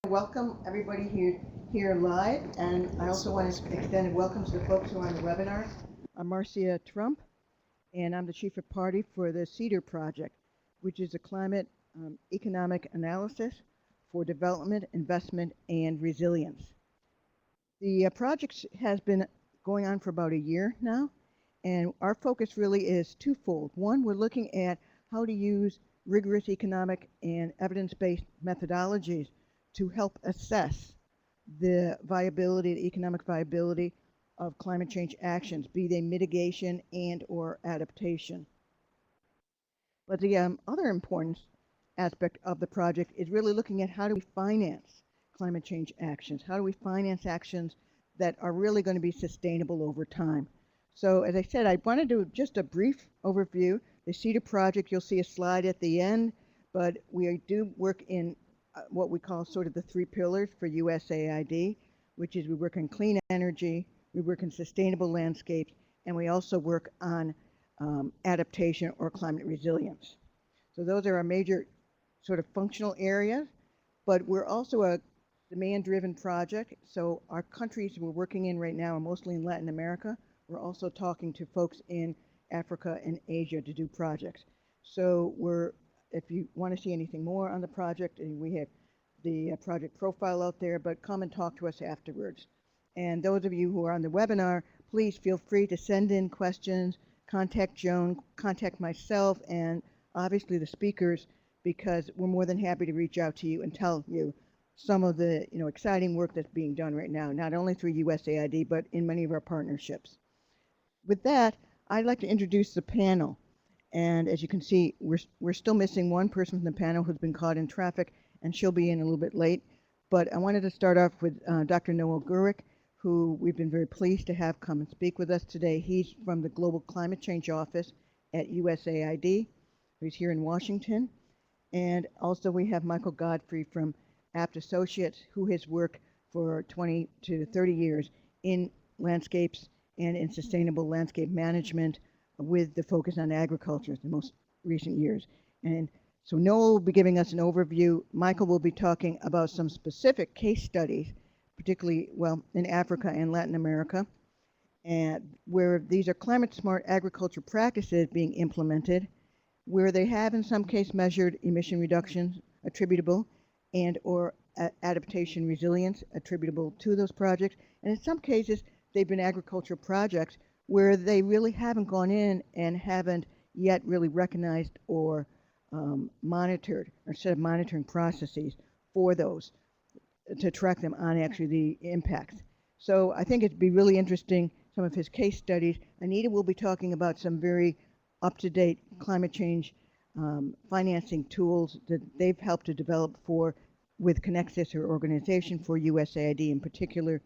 Welcome everybody here live, and I also want to extend a welcome to the folks who are on the webinar. I'm Marcia Trump, and I'm the Chief of Party for the CEADIR project, which is a climate economic analysis for development, investment, and resilience. The project has been going on for about a year now, and our focus really is twofold. One, we're looking at how to use rigorous economic and evidence-based methodologies to help assess the viability, the economic viability of climate change actions, be they mitigation and or adaptation. But the other important aspect of the project is really looking at how do we finance climate change actions? How do we finance actions that are really going to be sustainable over time? So as I said, I want to do just a brief overview. The CEADIR project, you'll see a slide at the end, but we do work in what we call sort of the three pillars for USAID, which is we work on clean energy, we work in sustainable landscapes, and we also work on adaptation or climate resilience. So those are our major sort of functional areas, but we're also a demand-driven project. So our countries we're working in right now are mostly in Latin America. We're also talking to folks in Africa and Asia to do projects. So if you want to see anything more on the project, and we have the project profile out there, but come and talk to us afterwards. And those of you who are on the webinar, please feel free to send in questions, contact Joan, contact myself, and obviously the speakers, because we're more than happy to reach out to you and tell you some of the exciting work that's being done right now, not only through USAID, but in many of our partnerships. With that, I'd like to introduce the panel. And as you can see, we're still missing one person from the panel who's been caught in traffic, and she'll be in a little bit late. But I wanted to start off with Dr. Noel Gurwick, who we've been very pleased to have come and speak with us today. He's from the Global Climate Change Office at USAID. He's here in Washington. And also we have Michael Godfrey from Abt Associates, who has worked for 20 to 30 years in landscapes and in sustainable landscape management, with the focus on agriculture in the most recent years. And so Noel will be giving us an overview. Michael will be talking about some specific case studies, particularly, well, in Africa and Latin America, and where these are climate smart agriculture practices being implemented, where they have in some case measured emission reductions attributable and or adaptation resilience attributable to those projects. And in some cases, they've been agricultural projects where they really haven't gone in and haven't yet really recognized or monitored, or set of monitoring processes for those to track them on actually the impacts. So I think it'd be really interesting, some of his case studies. Anita will be talking about some very up-to-date climate change financing tools that they've helped to develop with Connexus, her organization, for USAID in particular.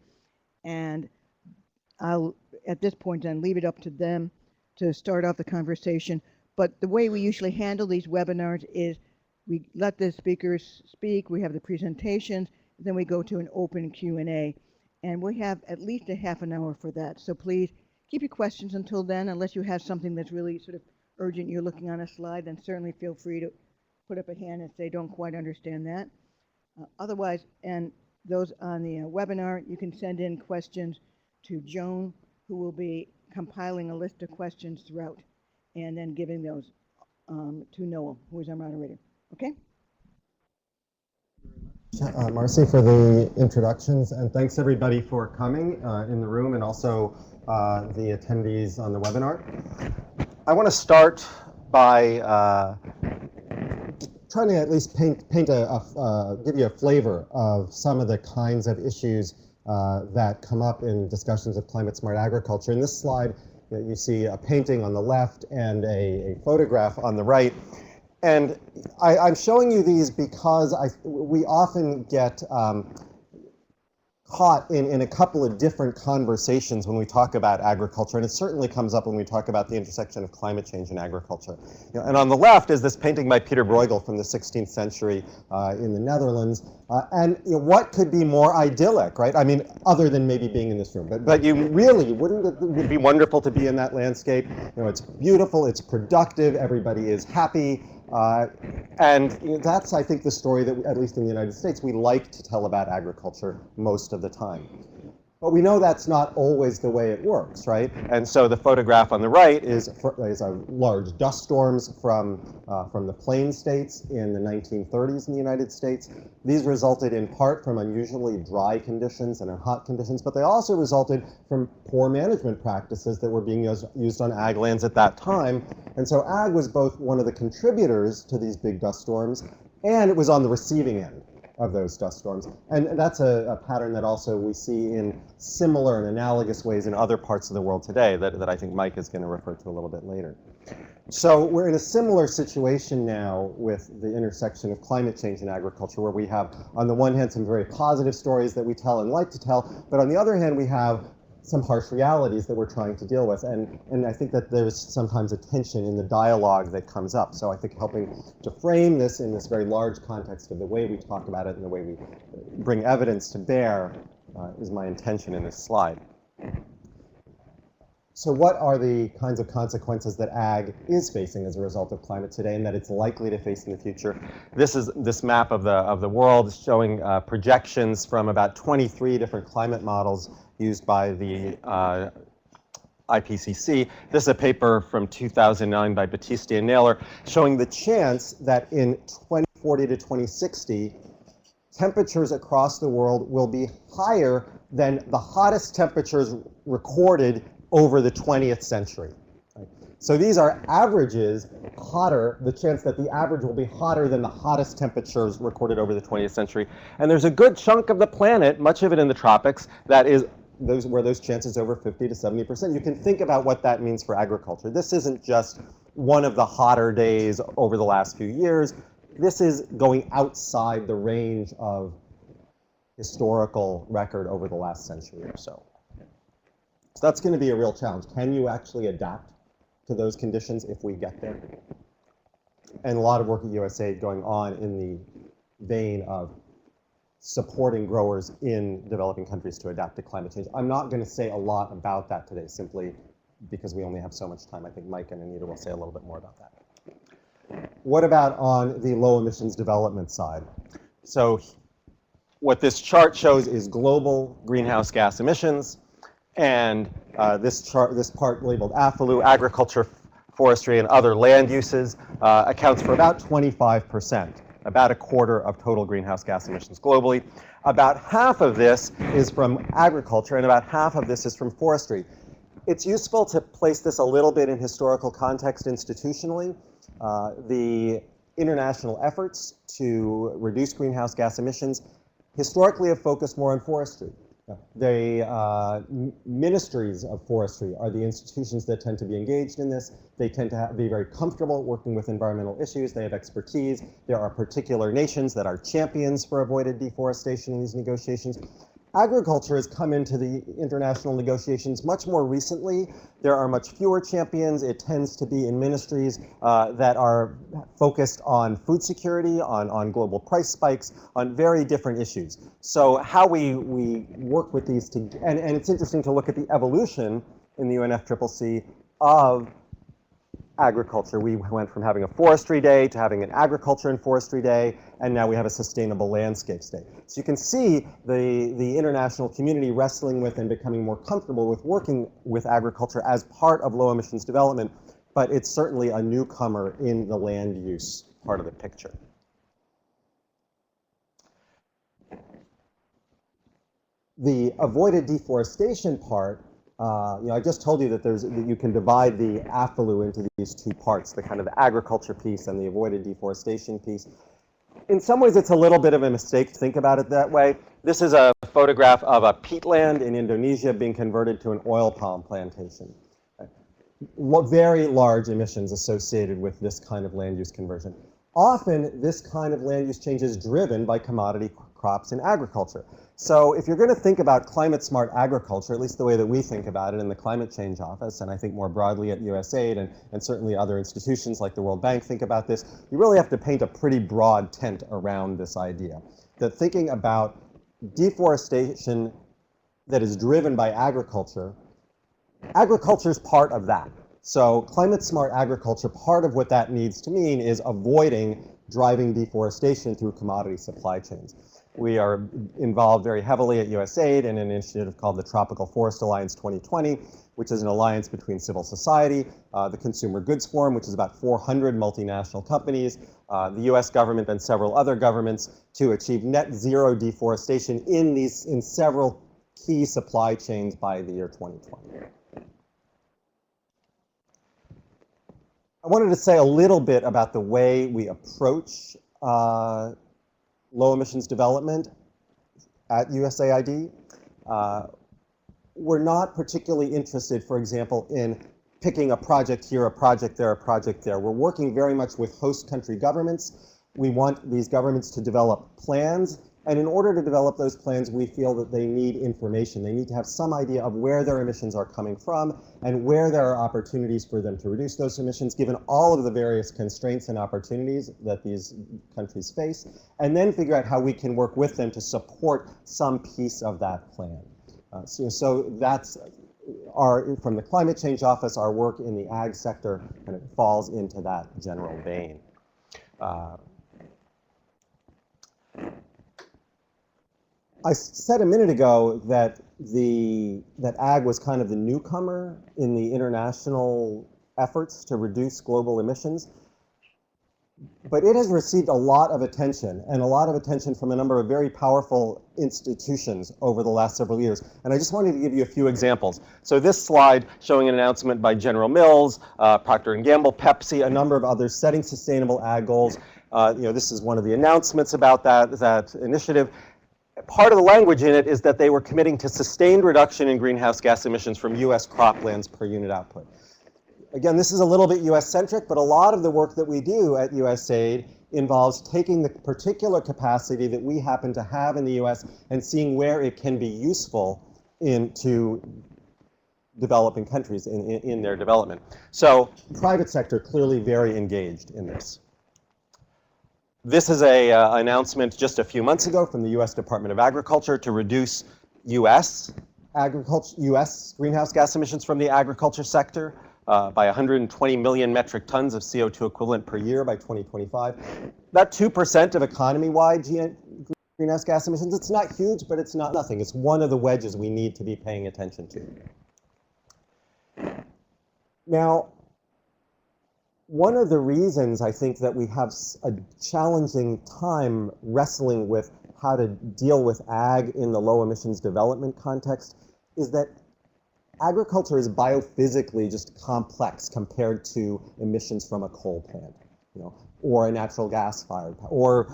And I'll, at this point, then leave it up to them to start off the conversation. But the way we usually handle these webinars is we let the speakers speak, we have the presentations, then we go to an open Q&A. And we have at least a half an hour for that. So please keep your questions until then, unless you have something that's really sort of urgent, you're looking on a slide, then certainly feel free to put up a hand and say, don't quite understand that. Otherwise, and those on the webinar, you can send in questions to Joan, who will be compiling a list of questions throughout and then giving those to Noel, who is our moderator. Okay? Marcy, for the introductions, and thanks everybody for coming in the room, and also the attendees on the webinar. I want to start by trying to at least give you a flavor of some of the kinds of issues that come up in discussions of climate smart agriculture. In this slide, you see a painting on the left and a photograph on the right. And I'm showing you these because we often get caught in a couple of different conversations when we talk about agriculture, and it certainly comes up when we talk about the intersection of climate change and agriculture. And on the left is this painting by Peter Bruegel from the 16th century in the Netherlands. And what could be more idyllic, right? I mean, other than maybe being in this room. But you really, wouldn't it would be wonderful to be in that landscape? It's beautiful, it's productive, everybody is happy. And that's, I think, the story that, at least in the United States, we like to tell about agriculture most of the time. But we know that's not always the way it works, right? And so the photograph on the right is large dust storms from the Plain States in the 1930s in the United States. These resulted in part from unusually dry conditions and hot conditions, but they also resulted from poor management practices that were being used on ag lands at that time. And so ag was both one of the contributors to these big dust storms, and it was on the receiving end of those dust storms. And that's a pattern that also we see in similar and analogous ways in other parts of the world today that I think Mike is going to refer to a little bit later. So we're in a similar situation now with the intersection of climate change and agriculture, where we have, on the one hand, some very positive stories that we tell and like to tell, but on the other hand, we have some harsh realities that we're trying to deal with. And I think that there's sometimes a tension in the dialogue that comes up. So I think helping to frame this in this very large context of the way we talk about it and the way we bring evidence to bear is my intention in this slide. So what are the kinds of consequences that ag is facing as a result of climate today and that it's likely to face in the future? This is this map of the world showing projections from about 23 different climate models used by the IPCC. This is a paper from 2009 by Battisti and Naylor showing the chance that in 2040 to 2060, temperatures across the world will be higher than the hottest temperatures recorded over the 20th century. So these are averages hotter, the chance that the average will be hotter than the hottest temperatures recorded over the 20th century. And there's a good chunk of the planet, much of it in the tropics, that is where those chances over 50 to 70%. You can think about what that means for agriculture. This isn't just one of the hotter days over the last few years. This is going outside the range of historical record over the last century or so. So that's going to be a real challenge. Can you actually adapt to those conditions if we get there? And a lot of work at USAID going on in the vein of supporting growers in developing countries to adapt to climate change. I'm not going to say a lot about that today, simply because we only have so much time. I think Mike and Anita will say a little bit more about that. What about on the low emissions development side? So what this chart shows is global greenhouse gas emissions. And this part labeled AFLU, agriculture, forestry, and other land uses, accounts for about 25%, about a quarter of total greenhouse gas emissions globally. About half of this is from agriculture, and about half of this is from forestry. It's useful to place this a little bit in historical context institutionally. The international efforts to reduce greenhouse gas emissions historically have focused more on forestry. The ministries of forestry are the institutions that tend to be engaged in this. They tend to be very comfortable working with environmental issues. They have expertise. There are particular nations that are champions for avoided deforestation in these negotiations. Agriculture has come into the international negotiations much more recently. There are much fewer champions. It tends to be in ministries that are focused on food security, on global price spikes, on very different issues. So how we work with these, and it's interesting to look at the evolution in the UNFCCC of agriculture. We went from having a forestry day to having an agriculture and forestry day, and now we have a sustainable landscapes day. So you can see the international community wrestling with and becoming more comfortable with working with agriculture as part of low emissions development, but it's certainly a newcomer in the land use part of the picture. The avoided deforestation part, I just told you that you can divide the AFLU into these two parts, the kind of the agriculture piece and the avoided deforestation piece. In some ways, it's a little bit of a mistake to think about it that way. This is a photograph of a peatland in Indonesia being converted to an oil palm plantation. Very large emissions associated with this kind of land use conversion. Often, this kind of land use change is driven by commodity crops in agriculture. So if you're going to think about climate-smart agriculture, at least the way that we think about it in the Climate Change Office, and I think more broadly at USAID and certainly other institutions like the World Bank think about this, you really have to paint a pretty broad tent around this idea. That thinking about deforestation that is driven by agriculture is part of that. So climate smart agriculture, part of what that needs to mean is avoiding driving deforestation through commodity supply chains. We are involved very heavily at USAID in an initiative called the Tropical Forest Alliance 2020, which is an alliance between civil society, the Consumer Goods Forum, which is about 400 multinational companies, the US government and several other governments to achieve net zero deforestation in several key supply chains by the year 2020. I wanted to say a little bit about the way we approach low emissions development at USAID. We're not particularly interested, for example, in picking a project here, a project there, a project there. We're working very much with host country governments. We want these governments to develop plans, and in order to develop those plans, we feel that they need information. They need to have some idea of where their emissions are coming from and where there are opportunities for them to reduce those emissions, given all of the various constraints and opportunities that these countries face, and then figure out how we can work with them to support some piece of that plan. So that's from the Climate Change Office, our work in the ag sector, and it falls into that general vein. I said a minute ago that ag was kind of the newcomer in the international efforts to reduce global emissions. But it has received a lot of attention, and a lot of attention from a number of very powerful institutions over the last several years. And I just wanted to give you a few examples. So this slide showing an announcement by General Mills, Procter & Gamble, Pepsi, a number of others setting sustainable ag goals. This is one of the announcements about that initiative. Part of the language in it is that they were committing to sustained reduction in greenhouse gas emissions from US croplands per unit output. Again, this is a little bit US-centric, but a lot of the work that we do at USAID involves taking the particular capacity that we happen to have in the US and seeing where it can be useful into developing countries in their development. So private sector clearly very engaged in this. This is an announcement just a few months ago from the US Department of Agriculture to reduce US greenhouse gas emissions from the agriculture sector by 120 million metric tons of CO2 equivalent per year by 2025. About 2% of economy-wide greenhouse gas emissions. It's not huge, but it's not nothing. It's one of the wedges we need to be paying attention to. Now, one of the reasons I think that we have a challenging time wrestling with how to deal with ag in the low emissions development context is that agriculture is biophysically just complex compared to emissions from a coal plant, or a natural gas-fired, or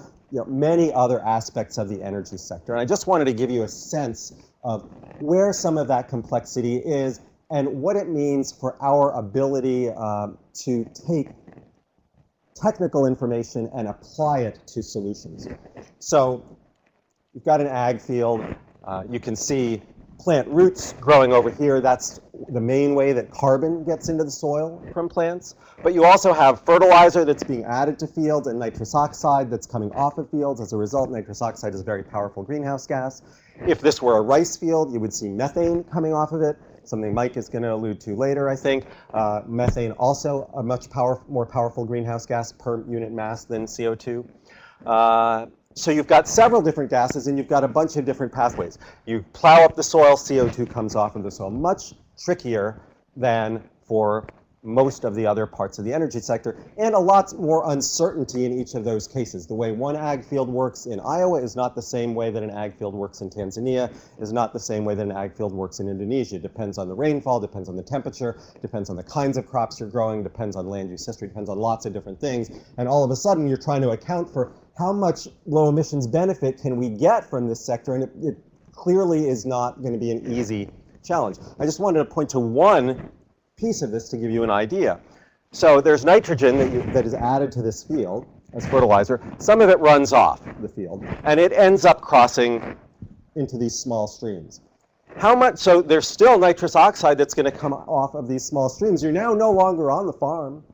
many other aspects of the energy sector. And I just wanted to give you a sense of where some of that complexity is and what it means for our ability to take technical information and apply it to solutions. So you've got an ag field. You can see plant roots growing over here. That's the main way that carbon gets into the soil from plants. But you also have fertilizer that's being added to fields and nitrous oxide that's coming off of fields. As a result, nitrous oxide is a very powerful greenhouse gas. If this were a rice field, you would see methane coming off of it, something Mike is going to allude to later, I think. Methane also a much more powerful greenhouse gas per unit mass than CO2. So you've got several different gases, and you've got a bunch of different pathways. You plow up the soil, CO2 comes off of the soil. Much trickier than for most of the other parts of the energy sector, and a lot more uncertainty in each of those cases. The way one ag field works in Iowa is not the same way that an ag field works in Tanzania, is not the same way that an ag field works in Indonesia. It depends on the rainfall, depends on the temperature, depends on the kinds of crops you're growing, depends on land use history, depends on lots of different things. And all of a sudden, you're trying to account for how much low emissions benefit can we get from this sector, and it clearly is not going to be an easy challenge. I just wanted to point to one piece of this to give you an idea. So there's nitrogen that is added to this field as fertilizer. Some of it runs off the field, and it ends up crossing into these small streams. How much? So there's still nitrous oxide that's going to come off of these small streams. You're now no longer on the farm.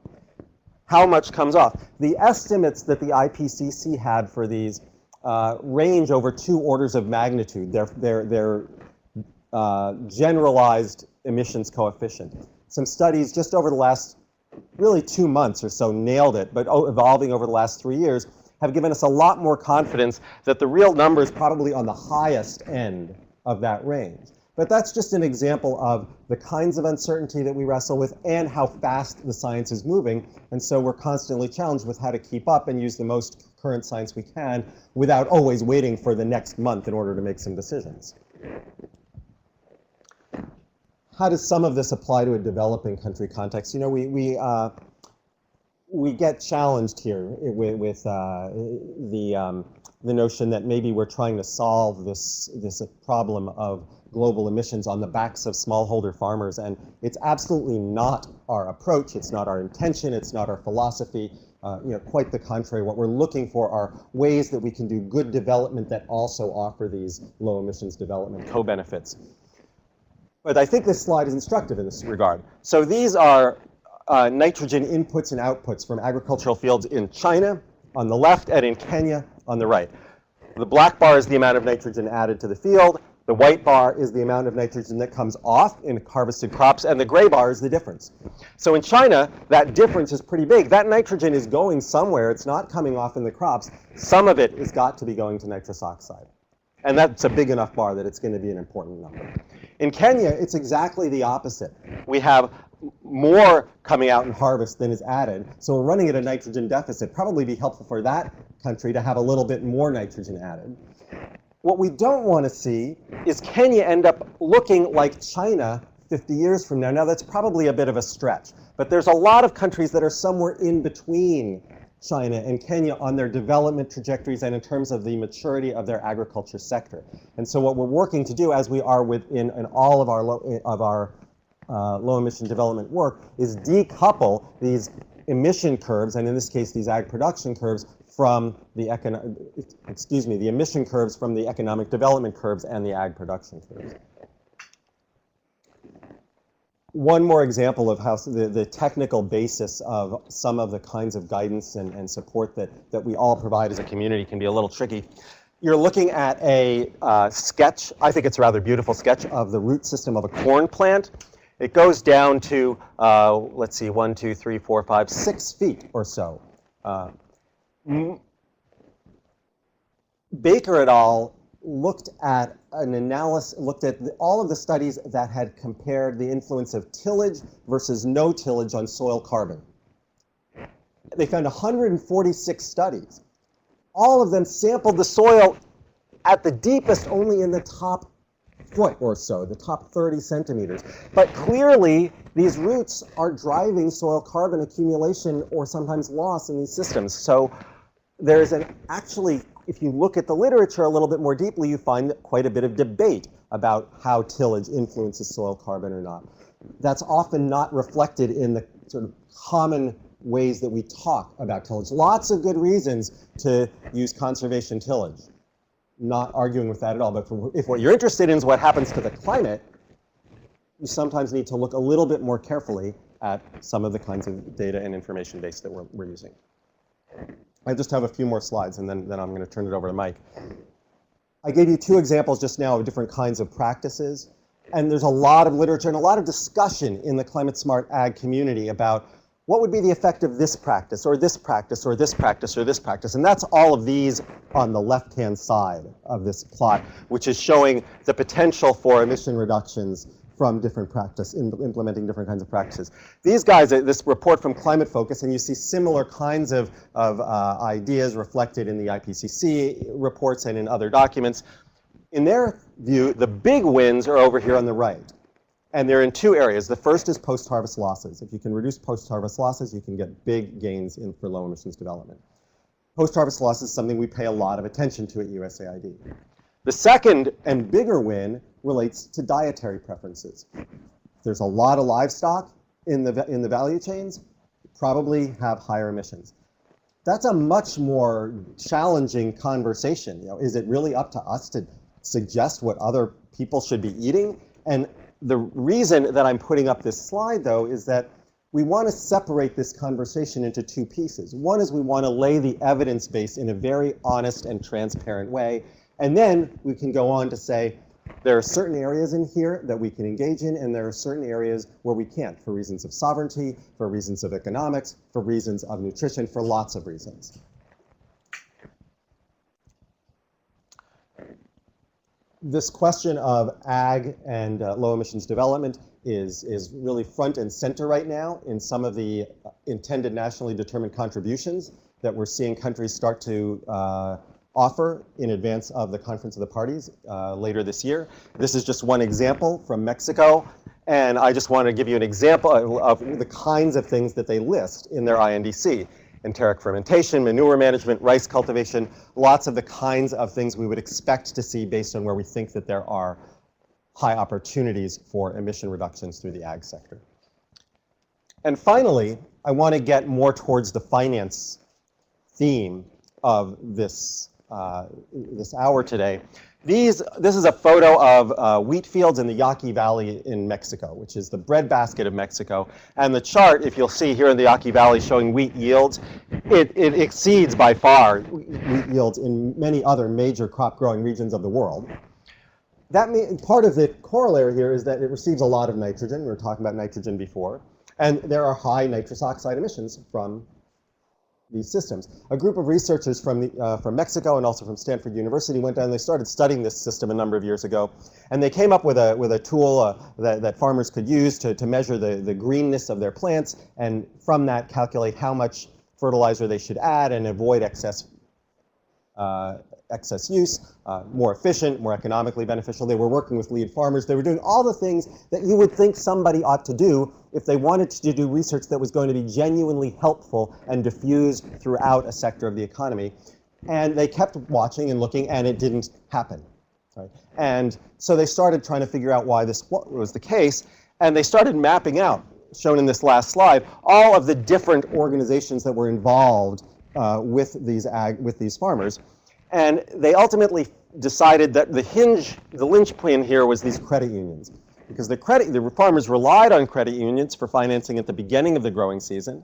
How much comes off? The estimates that the IPCC had for these range over 2 orders of magnitude. Their generalized emissions coefficient. some studies just over the last really 2 months or so nailed it, but evolving over the last 3 years have given us a lot more confidence that the real number is probably on the highest end of that range. But that's just an example of the kinds of uncertainty that we wrestle with and how fast the science is moving. And so we're constantly challenged with how to keep up and use the most current science we can without always waiting for the next month in order to make some decisions. How does some of this apply to a developing country context? You know, we get challenged here with the notion that maybe we're trying to solve this problem of global emissions on the backs of smallholder farmers, and it's absolutely not our approach, it's not our intention, it's not our philosophy, quite the contrary. What we're looking for are ways that we can do good development that also offer these low emissions development co-benefits. But I think this slide is instructive in this regard. So these are nitrogen inputs and outputs from agricultural fields in China on the left and in Kenya on the right. The black bar is the amount of nitrogen added to the field. The white bar is the amount of nitrogen that comes off in harvested crops, and the gray bar is the difference. So in China, that difference is pretty big. That nitrogen is going somewhere. It's not coming off in the crops. Some of it has got to be going to nitrous oxide. And that's a big enough bar that it's going to be an important number. In Kenya, it's exactly the opposite. We have more coming out in harvest than is added. So we're running at a nitrogen deficit. Probably be helpful for that country to have a little bit more nitrogen added. What we don't want to see is Kenya end up looking like China 50 years from now. Now, that's probably a bit of a stretch, but there's a lot of countries that are somewhere in between China and Kenya on their development trajectories and in terms of the maturity of their agriculture sector. And so what we're working to do, as we are within in all of our low emission development work, is decouple these emission curves, and in this case, these ag production curves, from the emission curves from the economic development curves and the ag production curves. One more example of how the technical basis of some of the kinds of guidance and support that we all provide as a community can be a little tricky. You're looking at a sketch, I think it's a rather beautiful sketch, of the root system of a corn plant. It goes down to, let's see, 1, 2, 3, 4, 5, 6 feet or so. Baker et al. Looked at all of the studies that had compared the influence of tillage versus no tillage on soil carbon. They found 146 studies. All of them sampled the soil at the deepest only in the top foot or so, the top 30 centimeters. But clearly, these roots are driving soil carbon accumulation or sometimes loss in these systems. So there's actually, if you look at the literature a little bit more deeply, you find quite a bit of debate about how tillage influences soil carbon or not. That's often not reflected in the sort of common ways that we talk about tillage. Lots of good reasons to use conservation tillage. Not arguing with that at all, but if what you're interested in is what happens to the climate, you sometimes need to look a little bit more carefully at some of the kinds of data and information base that we're using. I just have a few more slides, and then I'm going to turn it over to Mike. I gave you 2 examples just now of different kinds of practices, and there's a lot of literature and a lot of discussion in the climate-smart ag community about what would be the effect of this practice, or this practice, or this practice, or this practice, and that's all of these on the left-hand side of this plot, which is showing the potential for emission reductions from different practice, implementing different kinds of practices. These guys, this report from Climate Focus, and you see similar kinds of ideas reflected in the IPCC reports and in other documents. In their view, the big wins are over here on the right. And they're in 2 areas. The first is post-harvest losses. If you can reduce post-harvest losses, you can get big gains for low emissions development. Post-harvest losses is something we pay a lot of attention to at USAID. The second and bigger win relates to dietary preferences. If there's a lot of livestock in the value chains, probably have higher emissions. That's a much more challenging conversation. Is it really up to us to suggest what other people should be eating? And the reason that I'm putting up this slide, though, is that we want to separate this conversation into 2 pieces. One is we want to lay the evidence base in a very honest and transparent way, and then we can go on to say, There are certain areas in here that we can engage in, and there are certain areas where we can't, for reasons of sovereignty, for reasons of economics, for reasons of nutrition, for lots of reasons. This question of ag and low emissions development is really front and center right now in some of the intended nationally determined contributions that we're seeing countries start to offer in advance of the Conference of the Parties later this year. This is just one example from Mexico, and I just want to give you an example of the kinds of things that they list in their INDC. Enteric fermentation, manure management, rice cultivation, lots of the kinds of things we would expect to see based on where we think that there are high opportunities for emission reductions through the ag sector. And finally, I want to get more towards the finance theme of this, this hour today. This is a photo of wheat fields in the Yaqui Valley in Mexico, which is the breadbasket of Mexico. And the chart, if you'll see here in the Yaqui Valley showing wheat yields, it exceeds by far wheat yields in many other major crop growing regions of the world. That part of the corollary here is that it receives a lot of nitrogen. We were talking about nitrogen before. And there are high nitrous oxide emissions from these systems. A group of researchers from Mexico and also from Stanford University went down and they started studying this system a number of years ago. And they came up with a tool that farmers could use to measure the greenness of their plants, and from that calculate how much fertilizer they should add and avoid excess use, more efficient, more economically beneficial. They were working with lead farmers. They were doing all the things that you would think somebody ought to do if they wanted to do research that was going to be genuinely helpful and diffused throughout a sector of the economy. And they kept watching and looking, and it didn't happen. Right? And so they started trying to figure out why this was the case, and they started mapping out, shown in this last slide, all of the different organizations that were involved with these farmers. And they ultimately decided that the linchpin here was these credit unions, because the farmers relied on credit unions for financing at the beginning of the growing season.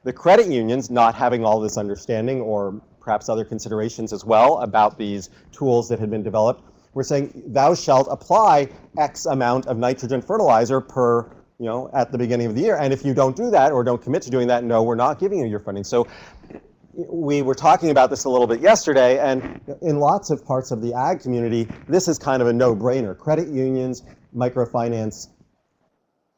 The credit unions, not having all this understanding or perhaps other considerations as well about these tools that had been developed, were saying, thou shalt apply X amount of nitrogen fertilizer per, at the beginning of the year. And if you don't do that or don't commit to doing that, no, we're not giving you your funding. So we were talking about this a little bit yesterday, and in lots of parts of the ag community, this is kind of a no-brainer. Credit unions, microfinance,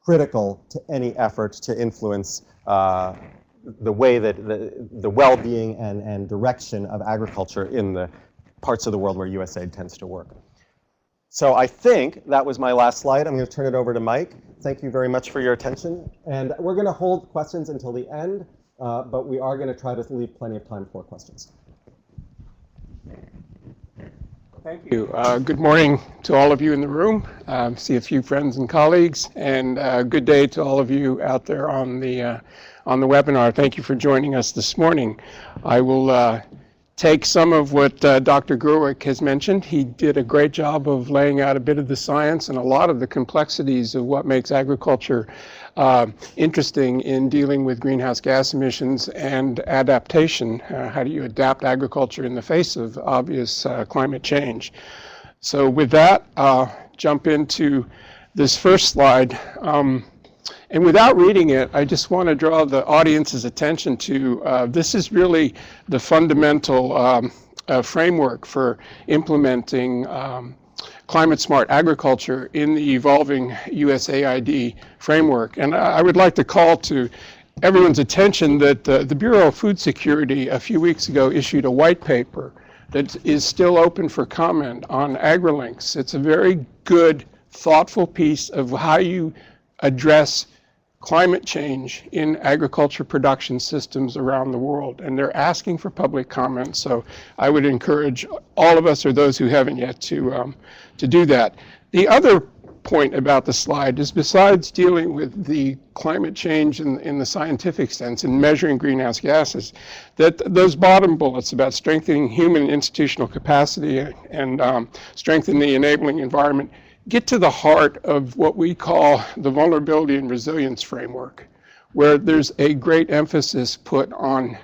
critical to any effort to influence the way that the well-being and direction of agriculture in the parts of the world where USAID tends to work. So I think that was my last slide. I'm going to turn it over to Mike. Thank you very much for your attention. And we're going to hold questions until the end, but we are going to try to leave plenty of time for questions. Thank you. Good morning to all of you in the room. See a few friends and colleagues, and good day to all of you out there on the webinar. Thank you for joining us this morning. I will take some of what Dr. Gurwick has mentioned. He did a great job of laying out a bit of the science and a lot of the complexities of what makes agriculture interesting in dealing with greenhouse gas emissions and adaptation. How do you adapt agriculture in the face of obvious climate change? So with that, I'll jump into this first slide. And without reading it, I just want to draw the audience's attention to this is really the fundamental framework for implementing climate-smart agriculture in the evolving USAID framework. And I would like to call to everyone's attention that the Bureau of Food Security a few weeks ago issued a white paper that is still open for comment on AgriLinks. It's a very good, thoughtful piece of how you address climate change in agriculture production systems around the world. And they're asking for public comment, so I would encourage all of us or those who haven't yet to do that. The other point about the slide is, besides dealing with the climate change in the scientific sense and measuring greenhouse gases, that those bottom bullets about strengthening human and institutional capacity and strengthening the enabling environment get to the heart of what we call the vulnerability and resilience framework, where there's a great emphasis put on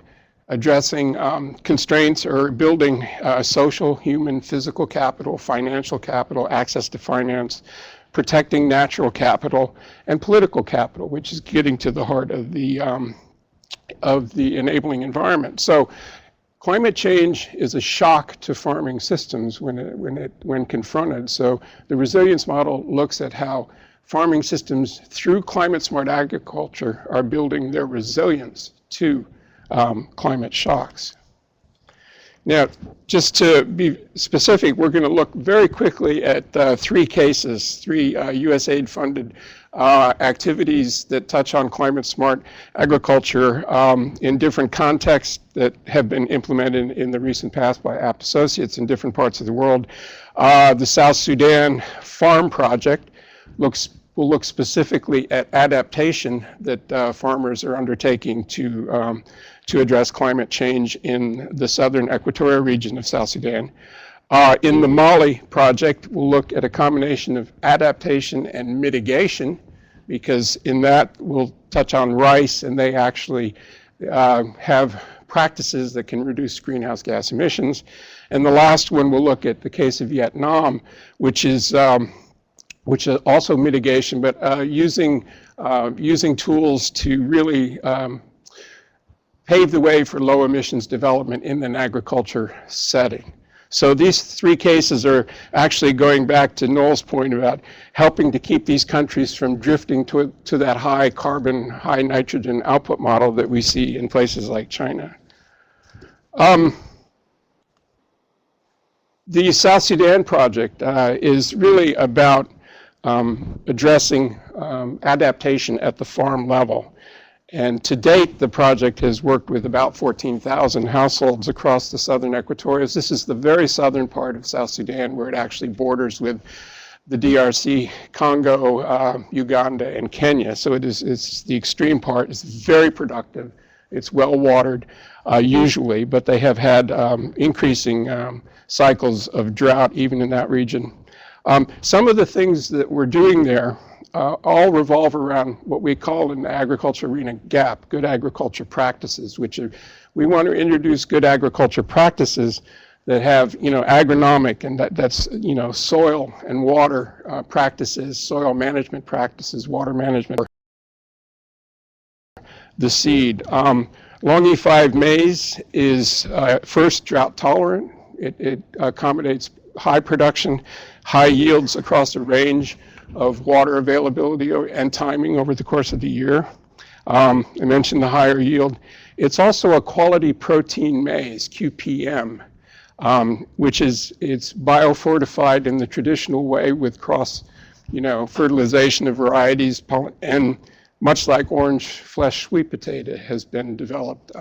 addressing constraints or building social, human, physical capital, financial capital, access to finance, protecting natural capital, and political capital, which is getting to the heart of the enabling environment. So climate change is a shock to farming systems when confronted. So the resilience model looks at how farming systems through climate-smart agriculture are building their resilience to climate shocks. Now, just to be specific, we're going to look very quickly at three cases, three USAID-funded activities that touch on climate-smart agriculture in different contexts that have been implemented in the recent past by Abt Associates in different parts of the world. The South Sudan Farm Project will look specifically at adaptation that farmers are undertaking to address climate change in the southern equatorial region of South Sudan. In the Mali project, we'll look at a combination of adaptation and mitigation, because in that we'll touch on rice, and they actually have practices that can reduce greenhouse gas emissions. And the last one, we'll look at the case of Vietnam, which is also mitigation, but using tools to really pave the way for low emissions development in an agriculture setting. So these three cases are actually going back to Noel's point about helping to keep these countries from drifting to that high carbon, high nitrogen output model that we see in places like China. The South Sudan project is really about addressing adaptation at the farm level. And to date, the project has worked with about 14,000 households across the southern equatorials. This is the very southern part of South Sudan, where it actually borders with the DRC, Congo, Uganda, and Kenya. So it's the extreme part. It's very productive. It's well watered, usually, but they have had increasing cycles of drought even in that region. Some of the things that we're doing there all revolve around what we call in the agriculture arena GAP, good agriculture practices, which are, we want to introduce good agriculture practices that have, agronomic, and that's, soil and water practices, soil management practices, water management, the seed. Long E5 maize is first drought tolerant. It accommodates high production, high yields across a range of water availability and timing over the course of the year. I mentioned the higher yield. It's also a quality protein maize, QPM, which is, it's biofortified in the traditional way with cross, fertilization of varieties, and much like orange flesh sweet potato has been developed.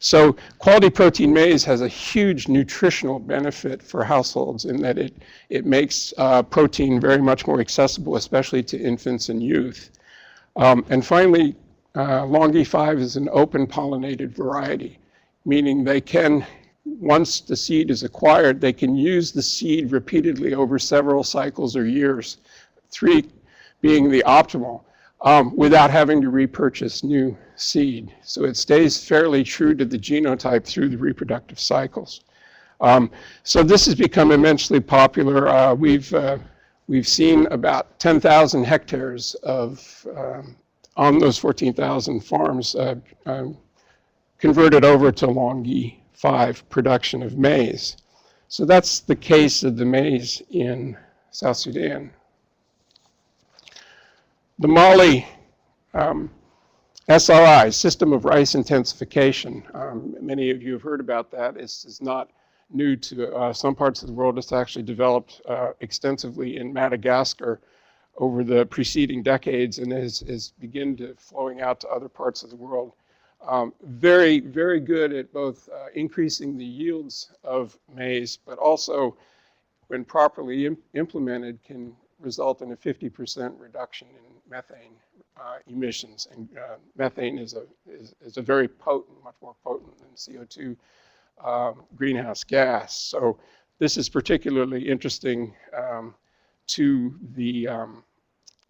So quality protein maize has a huge nutritional benefit for households in that it makes protein very much more accessible, especially to infants and youth. And finally, Long E5 is an open pollinated variety, meaning they can, once the seed is acquired, they can use the seed repeatedly over several cycles or years, 3 being the optimal. Without having to repurchase new seed. So it stays fairly true to the genotype through the reproductive cycles. So this has become immensely popular. We've seen about 10,000 hectares of, on those 14,000 farms, converted over to Long E5 production of maize. So that's the case of the maize in South Sudan. The Mali SRI, System of Rice Intensification. Many of you have heard about that. It's not new to some parts of the world. It's actually developed extensively in Madagascar over the preceding decades and is begun to flowing out to other parts of the world. Very, very good at both increasing the yields of maize, but also, when properly implemented, can result in a 50% reduction in methane emissions. And methane is a very potent, much more potent than CO2 greenhouse gas. So this is particularly interesting to the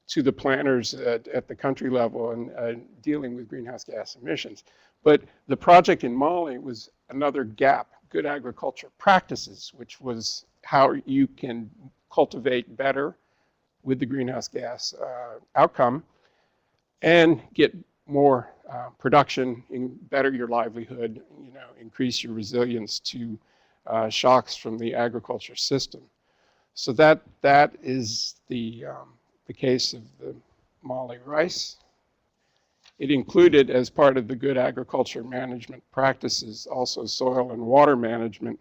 to the planners at the country level and dealing with greenhouse gas emissions. But the project in Mali was another gap, good agriculture practices, which was how you can cultivate better with the greenhouse gas outcome and get more production, better your livelihood, increase your resilience to shocks from the agriculture system. So that is the case of the Mali rice. It included, as part of the good agriculture management practices, also soil and water management.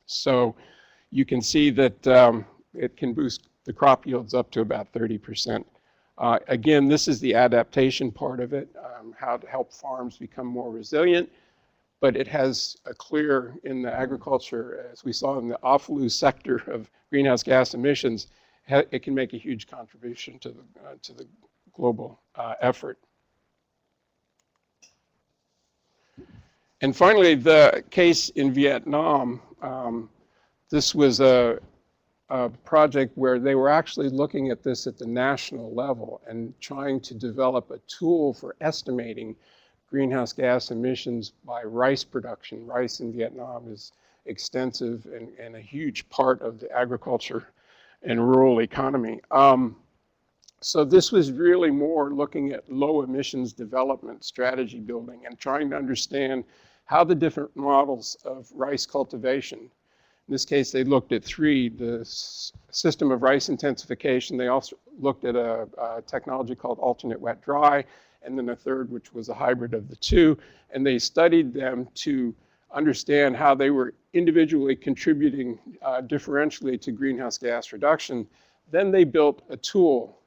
So you can see that it can boost the crop yields up to about 30%. Again, this is the adaptation part of it, how to help farms become more resilient. But it has a clear, in the agriculture, as we saw in the AFLU sector of greenhouse gas emissions, it can make a huge contribution to the global effort. And finally, the case in Vietnam, this was a project where they were actually looking at this at the national level and trying to develop a tool for estimating greenhouse gas emissions by rice production. Rice in Vietnam is extensive and a huge part of the agriculture and rural economy. So this was really more looking at low emissions development strategy building and trying to understand how the different models of rice cultivation, in this case they looked at three: the system of rice intensification. They also looked at a technology called alternate wet dry, and then a third which was a hybrid of the two, and they studied them to understand how they were individually contributing differentially to greenhouse gas reduction. Then they built a tool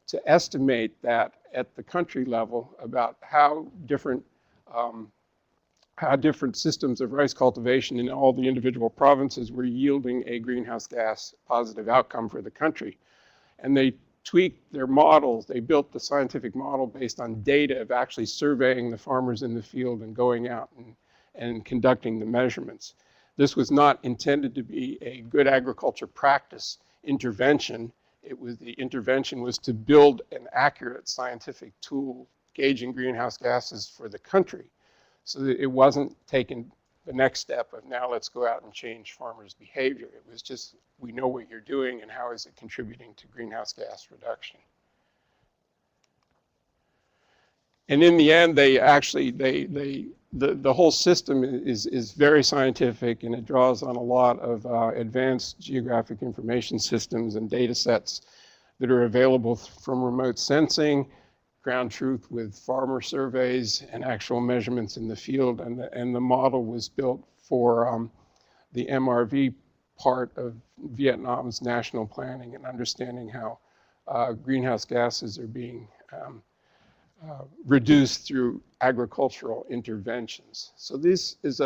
to estimate that at the country level about how different systems of rice cultivation in all the individual provinces were yielding a greenhouse gas positive outcome for the country. And they tweaked their models. They built the scientific model based on data of actually surveying the farmers in the field and going out and conducting the measurements. This was not intended to be a good agriculture practice intervention. The intervention was to build an accurate scientific tool gauging greenhouse gases for the country. So that it wasn't taking the next step of now let's go out and change farmers' behavior. It was just, we know what you're doing and how is it contributing to greenhouse gas reduction. And in the end, they actually, the whole system is very scientific, and it draws on a lot of advanced geographic information systems and data sets that are available from remote sensing, ground truth with farmer surveys, and actual measurements in the field. And the model was built for the MRV part of Vietnam's national planning and understanding how greenhouse gases are being reduced through agricultural interventions. So this is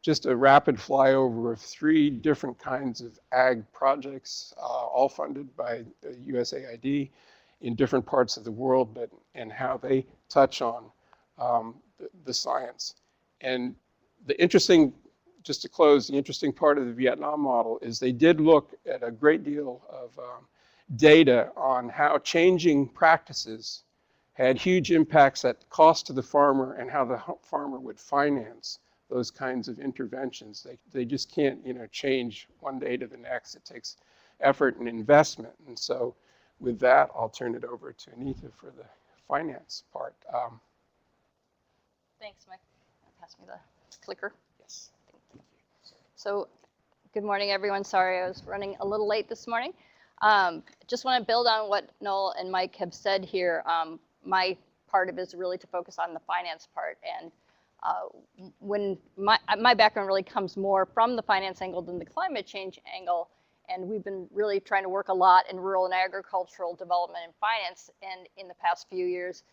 just a rapid flyover of three different kinds of ag projects, all funded by the USAID in different parts of the world, and how they touch on the science. And the interesting, just to close, the interesting part of the Vietnam model is they did look at a great deal of data on how changing practices had huge impacts at cost to the farmer and how the farmer would finance those kinds of interventions. They just can't, change one day to the next. It takes effort and investment. And so with that, I'll turn it over to Anita for the finance part. Thanks, Mike. Pass me the clicker. Yes. Thank you. So, good morning, everyone. Sorry, I was running a little late this morning. Just want to build on what Noel and Mike have said here. My part of it is really to focus on the finance part. And when my background really comes more from the finance angle than the climate change angle. And we've been really trying to work a lot in rural and agricultural development and finance. And in the past few years,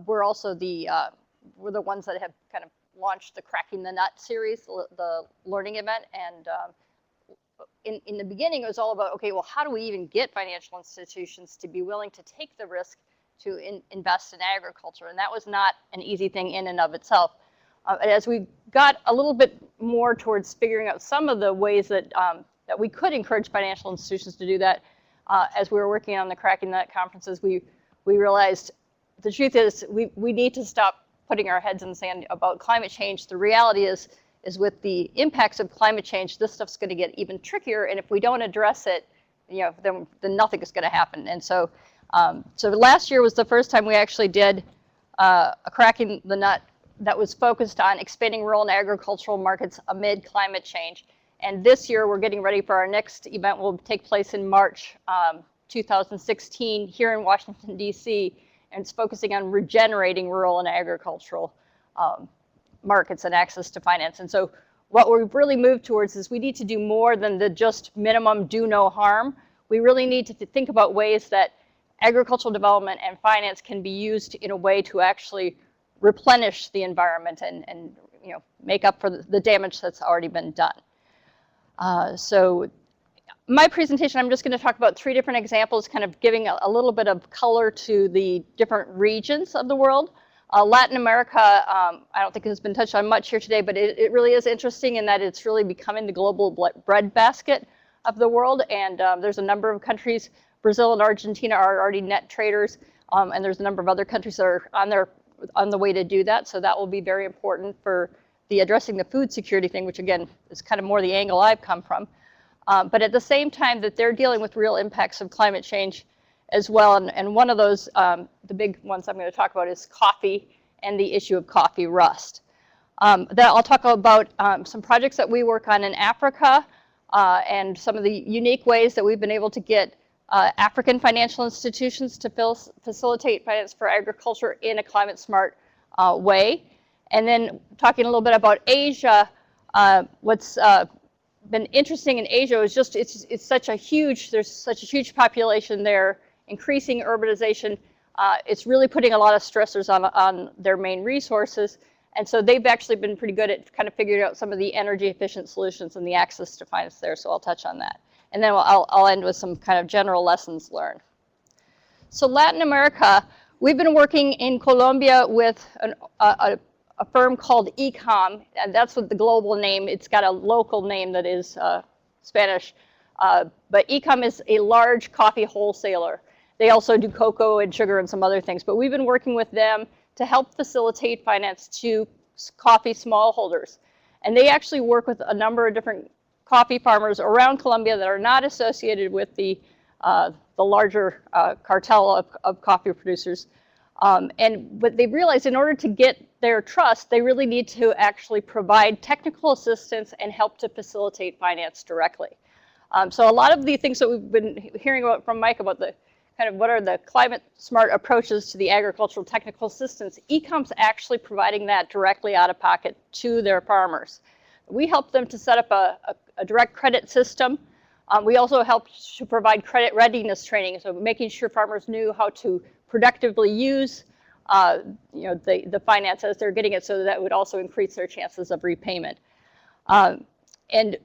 we're also we're the ones that have kind of launched the Cracking the Nut series, the learning event. And in the beginning, it was all about, okay, well, how do we even get financial institutions to be willing to take the risk to invest in agriculture? And that was not an easy thing in and of itself. As we got a little bit more towards figuring out some of the ways that that we could encourage financial institutions to do that, as we were working on the Cracking the Nut conferences, we realized the truth is we need to stop putting our heads in the sand about climate change. The reality is with the impacts of climate change, this stuff's going to get even trickier, and if we don't address it, then nothing is going to happen. And so, so last year was the first time we actually did a Cracking the Nut that was focused on expanding rural and agricultural markets amid climate change. And this year, we're getting ready for our next event. Will take place in March 2016 here in Washington, D.C., and it's focusing on regenerating rural and agricultural markets and access to finance. And so what we've really moved towards is we need to do more than the just minimum do no harm. We really need to think about ways that agricultural development and finance can be used in a way to actually replenish the environment and make up for the damage that's already been done. So my presentation, I'm just going to talk about 3 different examples, kind of giving a little bit of color to the different regions of the world. Latin America, I don't think has been touched on much here today, but it really is interesting in that it's really becoming the global breadbasket of the world. And there's a number of countries, Brazil and Argentina are already net traders, and there's a number of other countries that are on the way to do that. So that will be very important for addressing the food security thing, which again is kind of more the angle I've come from. But at the same time that they're dealing with real impacts of climate change as well. And one of those, the big ones I'm going to talk about is coffee and the issue of coffee rust. Then I'll talk about some projects that we work on in Africa and some of the unique ways that we've been able to get African financial institutions to facilitate finance for agriculture in a climate smart way. And then talking a little bit about Asia, what's been interesting in Asia is just it's such a huge, there's such a huge population there, increasing urbanization. It's really putting a lot of stressors on their main resources. And so they've actually been pretty good at kind of figuring out some of the energy efficient solutions and the access to finance there. So I'll touch on that. And then I'll end with some kind of general lessons learned. So Latin America, we've been working in Colombia with a firm called ECOM, and that's what the global name. It's got a local name that is Spanish, but ECOM is a large coffee wholesaler. They also do cocoa and sugar and some other things, but we've been working with them to help facilitate finance to coffee smallholders. And they actually work with a number of different coffee farmers around Colombia that are not associated with the larger cartel of coffee producers. But they realized in order to get their trust, they really need to actually provide technical assistance and help to facilitate finance directly. So a lot of the things that we've been hearing about from Mike about the kind of what are the climate smart approaches to the agricultural technical assistance, ECOM's actually providing that directly out of pocket to their farmers. We help them to set up a direct credit system. We also help to provide credit readiness training, so making sure farmers knew how to productively use the finance as they're getting it, so that would also increase their chances of repayment. And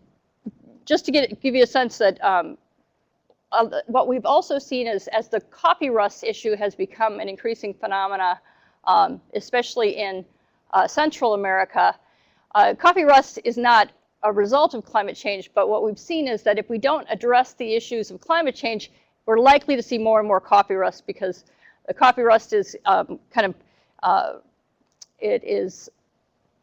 just to give you a sense that what we've also seen is as the coffee rust issue has become an increasing phenomena, especially in Central America, coffee rust is not a result of climate change, but what we've seen is that if we don't address the issues of climate change, we're likely to see more and more coffee rust, because the coffee rust is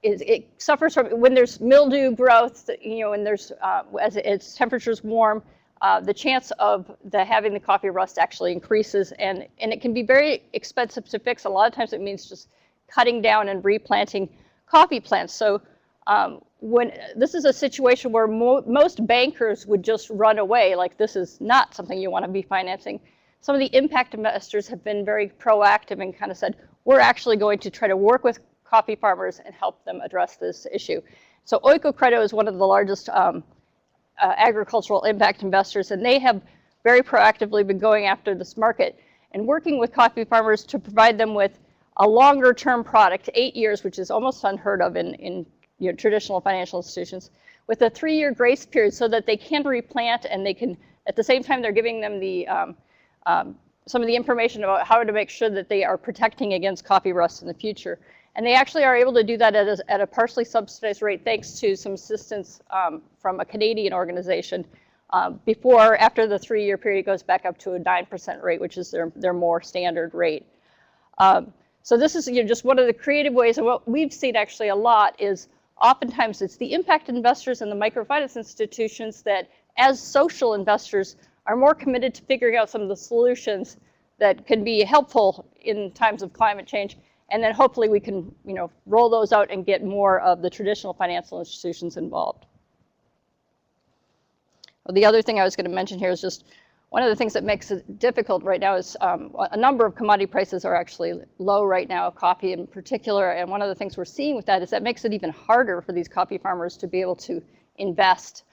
it suffers from when there's mildew growth, and there's as its temperatures warm, the chance of having the coffee rust actually increases, and it can be very expensive to fix. A lot of times it means just cutting down and replanting coffee plants. So when this is a situation where most bankers would just run away, like this is not something you want to be financing. Some of the impact investors have been very proactive and kind of said, we're actually going to try to work with coffee farmers and help them address this issue. So Oikocredo is one of the largest agricultural impact investors, and they have very proactively been going after this market and working with coffee farmers to provide them with a longer term product, 8 years, which is almost unheard of in traditional financial institutions, with a 3-year grace period so that they can replant, and they can, at the same time, they're giving them the some of the information about how to make sure that they are protecting against coffee rust in the future. And they actually are able to do that at a partially subsidized rate thanks to some assistance from a Canadian organization after the 3-year period, it goes back up to a 9% rate, which is their more standard rate. So this is just one of the creative ways, and what we've seen actually a lot is oftentimes it's the impact investors and the microfinance institutions that, as social investors, are more committed to figuring out some of the solutions that can be helpful in times of climate change, and then hopefully we can roll those out and get more of the traditional financial institutions involved. Well, the other thing I was going to mention here is just one of the things that makes it difficult right now is a number of commodity prices are actually low right now, coffee in particular, and one of the things we're seeing with that is that makes it even harder for these coffee farmers to be able to invest.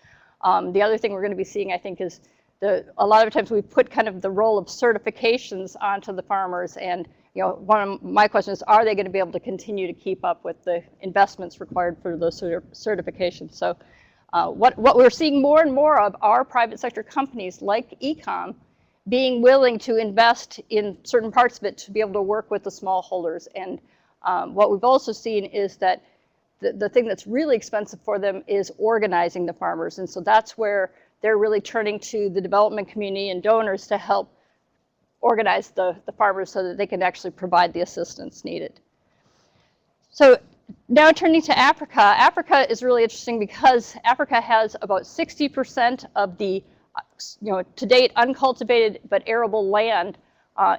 The other thing we're going to be seeing, I think, is a lot of times we put kind of the role of certifications onto the farmers, and one of my questions is, are they going to be able to continue to keep up with the investments required for those certifications? So what we're seeing more and more of are private sector companies like Ecom being willing to invest in certain parts of it to be able to work with the smallholders. And what we've also seen is that the thing that's really expensive for them is organizing the farmers. And so that's where they're really turning to the development community and donors to help organize the farmers so that they can actually provide the assistance needed. So now turning to Africa. Africa is really interesting because Africa has about 60% of the to date uncultivated but arable land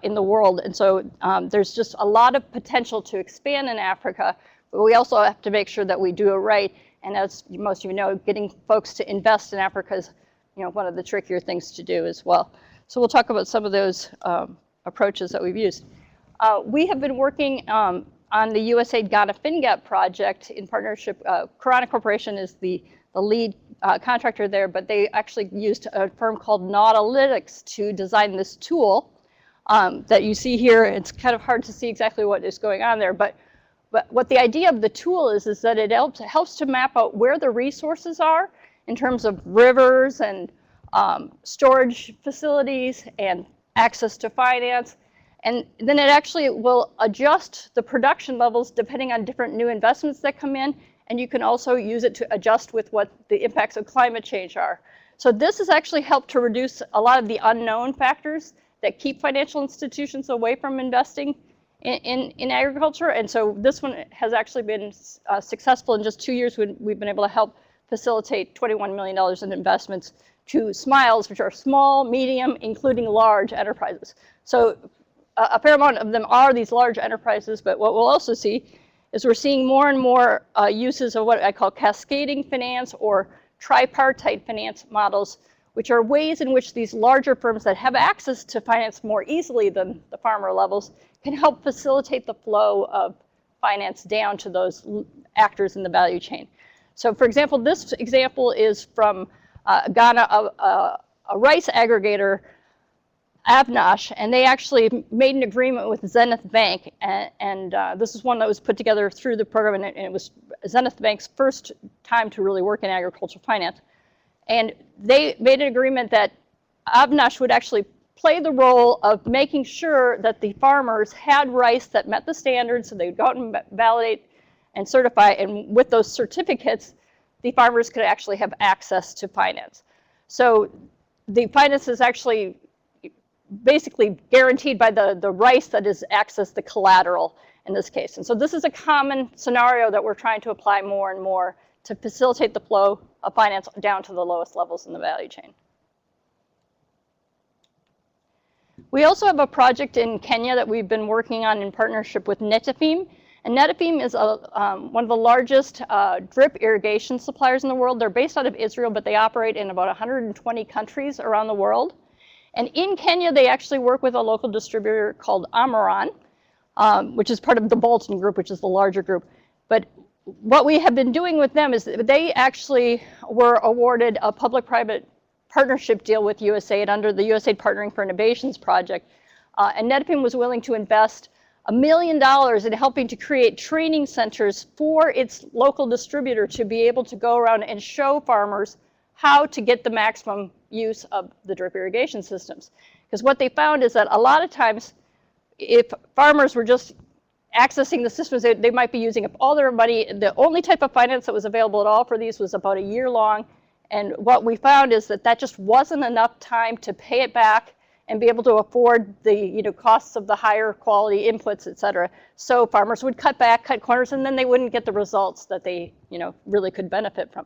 in the world. And so there's just a lot of potential to expand in Africa, but we also have to make sure that we do it right. And as most of you know, getting folks to invest in Africa is one of the trickier things to do as well. So we'll talk about some of those approaches that we've used. We have been working on the USAID Ghana FinGAP project in partnership. Corona Corporation is the lead contractor there, but they actually used a firm called Nautalytics to design this tool that you see here. It's kind of hard to see exactly what is going on there, but what the idea of the tool is that it helps to map out where the resources are in terms of rivers and storage facilities and access to finance. And then it actually will adjust the production levels depending on different new investments that come in. And you can also use it to adjust with what the impacts of climate change are. So this has actually helped to reduce a lot of the unknown factors that keep financial institutions away from investing in agriculture. And so this one has actually been successful. In just 2 years, we've been able to help facilitate $21 million in investments to SMILES, which are small, medium, including large enterprises. So a fair amount of them are these large enterprises, but what we'll also see is we're seeing more and more uses of what I call cascading finance or tripartite finance models, which are ways in which these larger firms that have access to finance more easily than the farmer levels can help facilitate the flow of finance down to those actors in the value chain. So for example, this example is from Ghana, a rice aggregator, Avnash, and they actually made an agreement with Zenith Bank, and this is one that was put together through the program, and it was Zenith Bank's first time to really work in agricultural finance. And they made an agreement that Avnash would actually play the role of making sure that the farmers had rice that met the standards, so they would go out and validate and certify, and with those certificates, the farmers could actually have access to finance. So the finance is actually basically guaranteed by the rice that is accessed, the collateral in this case. And so this is a common scenario that we're trying to apply more and more to facilitate the flow of finance down to the lowest levels in the value chain. We also have a project in Kenya that we've been working on in partnership with Netafim. And Netafim is one of the largest drip irrigation suppliers in the world. They're based out of Israel, but they operate in about 120 countries around the world. And in Kenya, they actually work with a local distributor called Amaran, which is part of the Bolton Group, which is the larger group. But what we have been doing with them is that they actually were awarded a public-private partnership deal with USAID under the USAID Partnering for Innovations project. And Netafim was willing to invest $1 million in helping to create training centers for its local distributor to be able to go around and show farmers how to get the maximum use of the drip irrigation systems. Because what they found is that a lot of times, if farmers were just accessing the systems, they might be using up all their money. The only type of finance that was available at all for these was about a year long, And what we found is that just wasn't enough time to pay it back and be able to afford the costs of the higher quality inputs, et cetera. So farmers would cut back, cut corners, and then they wouldn't get the results that they really could benefit from.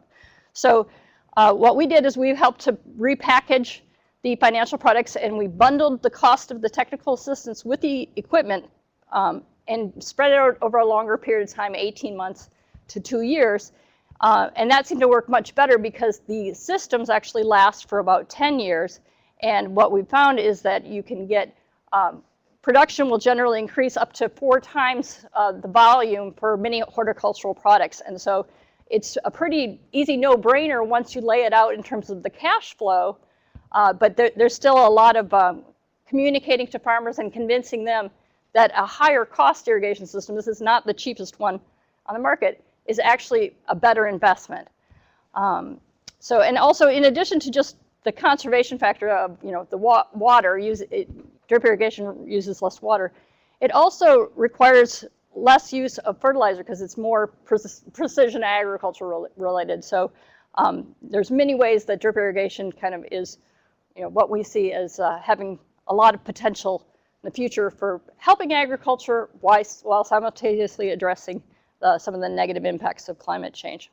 So what we did is we helped to repackage the financial products, and we bundled the cost of the technical assistance with the equipment and spread it out over a longer period of time, 18 months to 2 years. And that seemed to work much better because the systems actually last for about 10 years. And what we found is that you can get, production will generally increase up to 4 times the volume for many horticultural products. And so it's a pretty easy no-brainer once you lay it out in terms of the cash flow. But there's still a lot of communicating to farmers and convincing them that a higher cost irrigation system, this is not the cheapest one on the market, is actually a better investment. So, and also in addition to just the conservation factor of the water, drip irrigation uses less water, it also requires less use of fertilizer because it's more precision agriculture related. So there's many ways that drip irrigation kind of is what we see as having a lot of potential in the future for helping agriculture while simultaneously addressing some of the negative impacts of climate change.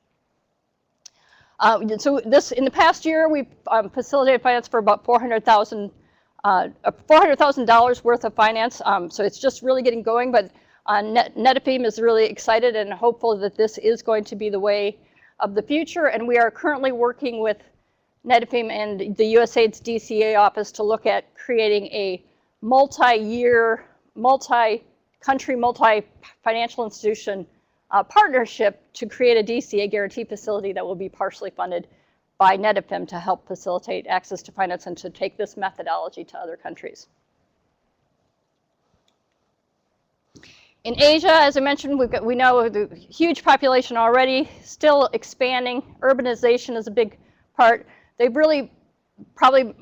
So in the past year, we've facilitated finance for about $400,000 worth of finance. So it's just really getting going, but Netafim is really excited and hopeful that this is going to be the way of the future. And we are currently working with Netafim and the USAID's DCA office to look at creating a multi-year, multi-country, multi-financial institution partnership to create a DCA guarantee facility that will be partially funded by Netafim to help facilitate access to finance and to take this methodology to other countries. In Asia, as I mentioned, we know the huge population already, still expanding. Urbanization is a big part. They've really probably,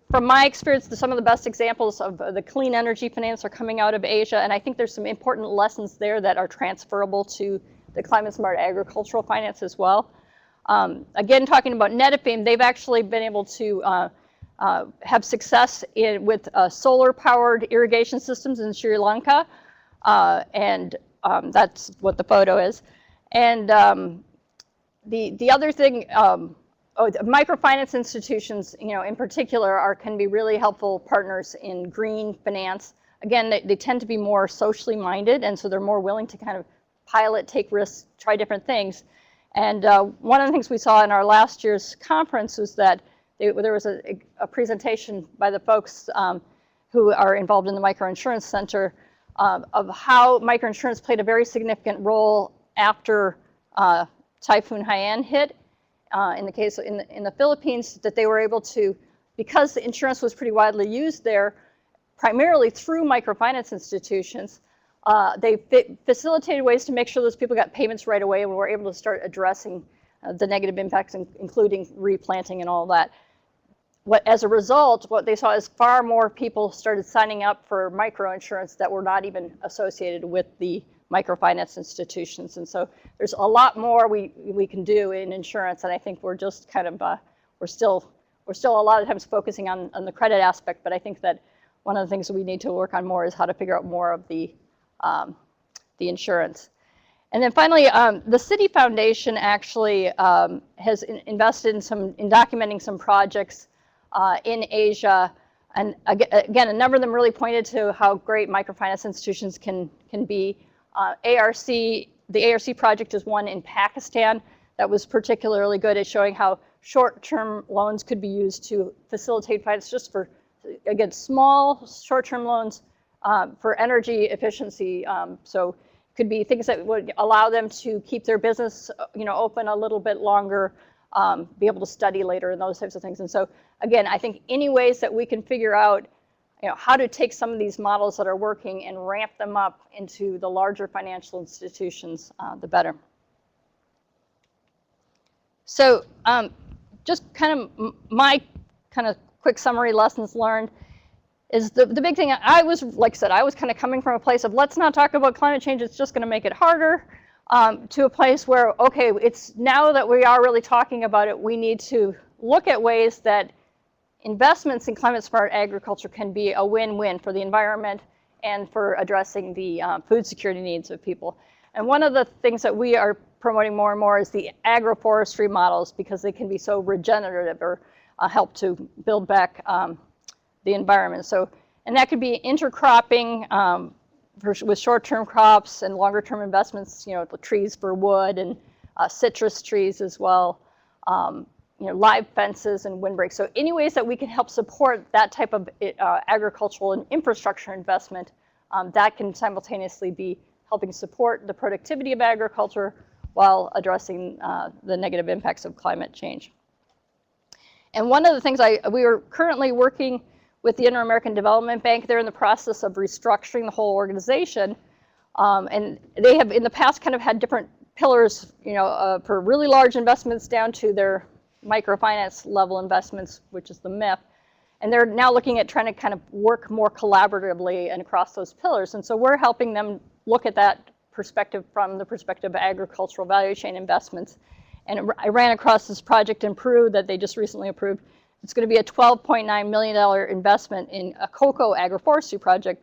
from my experience, some of the best examples of the clean energy finance are coming out of Asia, and I think there's some important lessons there that are transferable to the climate smart agricultural finance as well. Again, talking about Netafim, they've actually been able to have success with solar powered irrigation systems in Sri Lanka, and that's what the photo is. And the other thing, the microfinance institutions, in particular, can be really helpful partners in green finance. Again, they tend to be more socially minded, and so they're more willing to kind of pilot, take risks, try different things. And one of the things we saw in our last year's conference was that there was a presentation by the folks who are involved in the Microinsurance Center of how microinsurance played a very significant role after Typhoon Haiyan hit. In the case in the Philippines, that they were able to, because the insurance was pretty widely used there, primarily through microfinance institutions, they facilitated ways to make sure those people got payments right away and were able to start addressing the negative impacts, including replanting and all that. As a result, what they saw is far more people started signing up for microinsurance that were not even associated with the microfinance institutions. And so there's a lot more we can do in insurance, and I think we're just kind of, we're still a lot of times focusing on the credit aspect, but I think that one of the things that we need to work on more is how to figure out more of the insurance. And then finally, the City Foundation actually has invested in documenting some projects in Asia. And again, a number of them really pointed to how great microfinance institutions can be. The ARC project is one in Pakistan that was particularly good at showing how short-term loans could be used to facilitate finance just for, again, small short-term loans for energy efficiency. So it could be things that would allow them to keep their business open a little bit longer, be able to study later and those types of things. And so again, I think any ways that we can figure out how to take some of these models that are working and ramp them up into the larger financial institutions, the better. So just kind of my kind of quick summary lessons learned is the big thing. I was, like I said, I was kind of coming from a place of let's not talk about climate change. It's just going to make it harder. to a place where, okay, it's now that we are really talking about it, we need to look at ways that investments in climate smart agriculture can be a win-win for the environment and for addressing the food security needs of people. And one of the things that we are promoting more and more is the agroforestry models, because they can be so regenerative or help to build back the environment. So, and that could be intercropping with short-term crops and longer-term investments, you know, trees for wood and citrus trees as well, you know, live fences and windbreaks. So any ways that we can help support that type of agricultural and infrastructure investment, that can simultaneouswe be helping support the productivity of agriculture while addressing the negative impacts of climate change. And one of the things we are currently working with the Inter-American Development Bank. They're in the process of restructuring the whole organization. And they have in the past kind of had different pillars, you know, for really large investments down to their microfinance level investments, which is the MIF. And they're now looking at trying to kind of work more collaboratively and across those pillars. And so we're helping them look at that perspective from the perspective of agricultural value chain investments. And I ran across this project in Peru that they just recently approved. It's going to be a $12.9 million investment in a cocoa agroforestry project.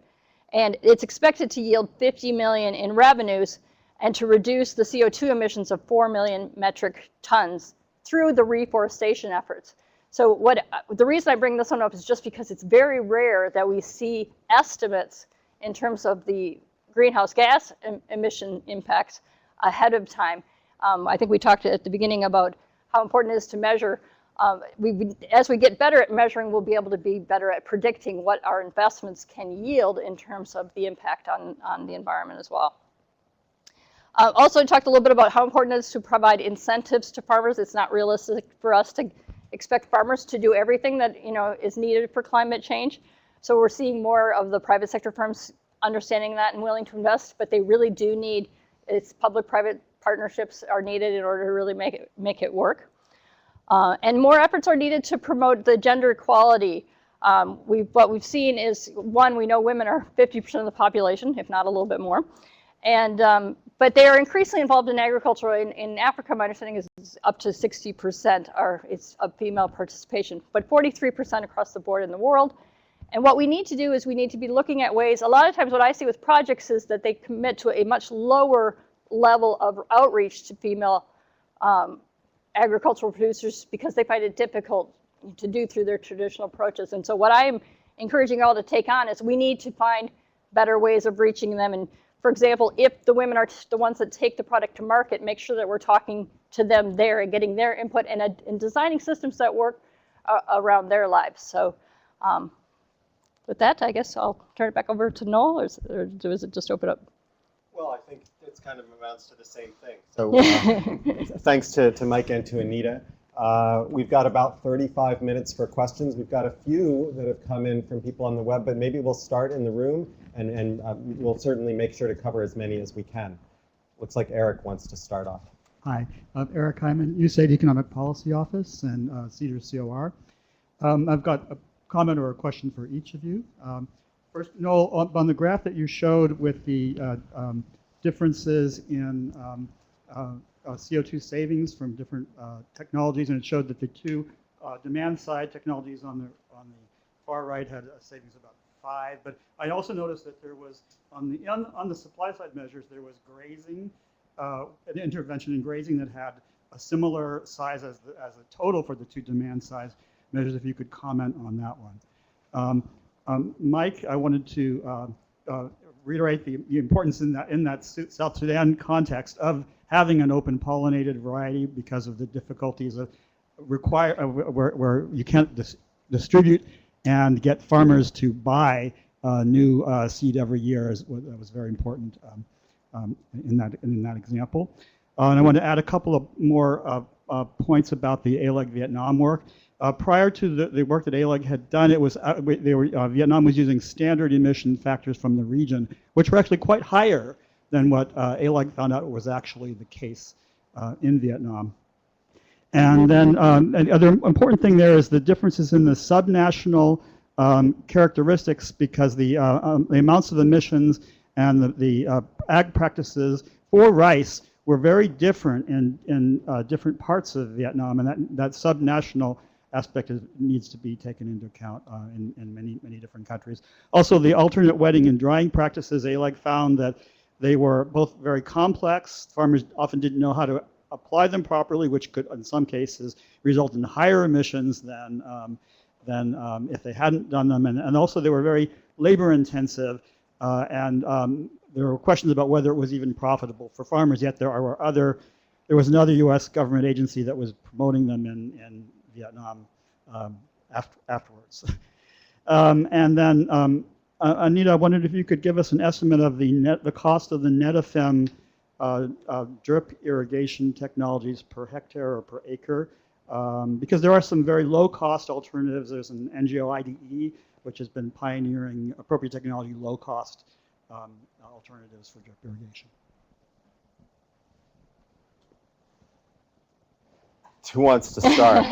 And it's expected to yield $50 million in revenues and to reduce the CO2 emissions of 4 million metric tons through the reforestation efforts. So the reason I bring this one up is just because it's very rare that we see estimates in terms of the greenhouse gas emission impacts ahead of time. I think we talked at the beginning about how important it is to measure. As we get better at measuring, we'll be able to be better at predicting what our investments can yield in terms of the impact on the environment as well. Also, I talked a little bit about how important it is to provide incentives to farmers. It's not realistic for us to expect farmers to do everything that, you know, is needed for climate change. So we're seeing more of the private sector firms understanding that and willing to invest, but they really do need, it's public-private partnerships are needed in order to really make it work. And more efforts are needed to promote the gender equality. What we've seen is, one, we know women are 50% of the population, if not a little bit more. And, but they are increasingly involved in agriculture. In Africa, my understanding is up to 60% it's of female participation, but 43% across the board in the world. And what we need to do is we need to be looking at ways, a lot of times what I see with projects is that they commit to a much lower level of outreach to female agricultural producers because they find it difficult to do through their traditional approaches. And so what I'm encouraging all to take on is we need to find better ways of reaching them. And for example, if the women are the ones that take the product to market, make sure that we're talking to them there and getting their input and designing systems that work around their lives. So with that, I guess I'll turn it back over to Noel, or does it just open up? Well, I think it's kind of amounts to the same thing. So thanks to Mike and to Anita. We've got about 35 minutes for questions. We've got a few that have come in from people on the web, but maybe we'll start in the room, and we'll certainly make sure to cover as many as we can. Looks like Eric wants to start off. Hi, I'm Eric Hyman, USAID Economic Policy Office and CEADIR COR. I've got a comment or a question for each of you. First, Noel, on the graph that you showed with the differences in CO2 savings from different technologies, and it showed that the two demand-side technologies on the far right had a savings of about 5. But I also noticed that there was on the supply-side measures there was grazing, an intervention in grazing that had a similar size as a total for the two demand-side measures. If you could comment on that one. Mike, I wanted to reiterate the importance in that South Sudan context of having an open pollinated variety because of the difficulties of where you can't distribute and get farmers to buy new seed every year. That was very important in that example. And I want to add a couple of more points about the ALEG Vietnam work. Prior to the work that ALEG had done, it was Vietnam was using standard emission factors from the region, which were actually quite higher than what ALEG found out was actually the case in Vietnam. And then the other important thing there is the differences in the subnational characteristics, because the amounts of emissions and the ag practices for rice were very different in different parts of Vietnam, and that subnational aspect needs to be taken into account in many different countries. Also, the alternate wetting and drying practices, ALEG found that they were both very complex. Farmers often didn't know how to apply them properly, which could, in some cases, result in higher emissions than if they hadn't done them. And also, they were very labor-intensive, and there were questions about whether it was even profitable for farmers. Yet there was another U.S. government agency that was promoting them in Vietnam afterwards. And then, Anita, I wondered if you could give us an estimate of the cost of the Netafim drip irrigation technologies per hectare or per acre, because there are some very low-cost alternatives. There's an NGO IDE, which has been pioneering appropriate technology, low-cost alternatives for drip irrigation. Who wants to start?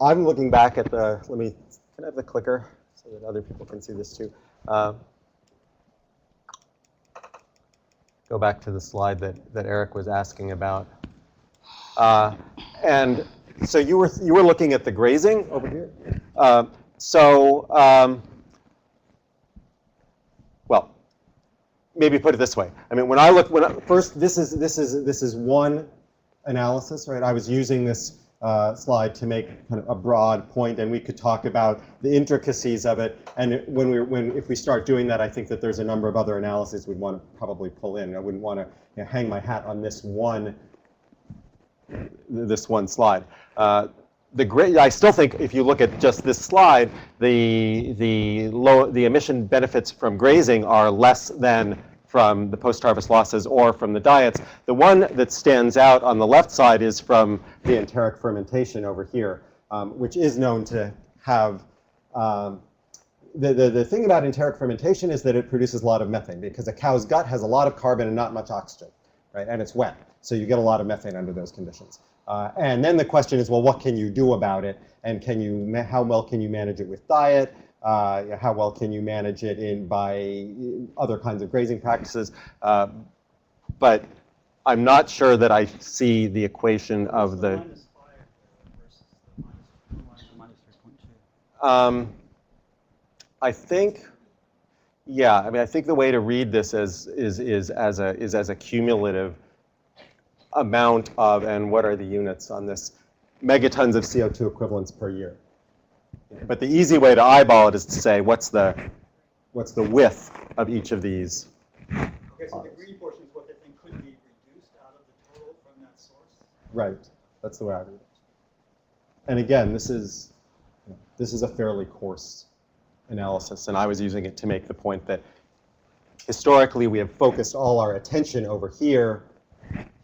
I'm looking back at the, can I have the clicker so that other people can see this too? Go back to the slide that Eric was asking about. And so you were looking at the grazing over here. Well, maybe put it this way. I mean, first, this is one analysis, right? I was using this slide to make kind of a broad point, and we could talk about the intricacies of it. And if we start doing that, I think that there's a number of other analyses we'd want to probably pull in. I wouldn't want to hang my hat on this one slide. I still think if you look at just this slide, the emission benefits from grazing are less than from the post-harvest losses or from the diets. The one that stands out on the left side is from the enteric fermentation over here, which is known to have, the thing about enteric fermentation is that it produces a lot of methane because a cow's gut has a lot of carbon and not much oxygen, right? And it's wet, so you get a lot of methane under those conditions. And then the question is, well, what can you do about it? And how well can you manage it with diet? How well can you manage it by other kinds of grazing practices? But I'm not sure that I see the equation of the. I think, yeah. I mean, I think the way to read this is as a cumulative amount of, and what are the units on this? Megatons of CO2 equivalents per year. But the easy way to eyeball it is to say, what's the width of each of these? Okay, so the green portion is what they think could be reduced out of the total from that source? Right. That's the way I read it. And again, this is a fairly coarse analysis, and I was using it to make the point that historically we have focused all our attention over here.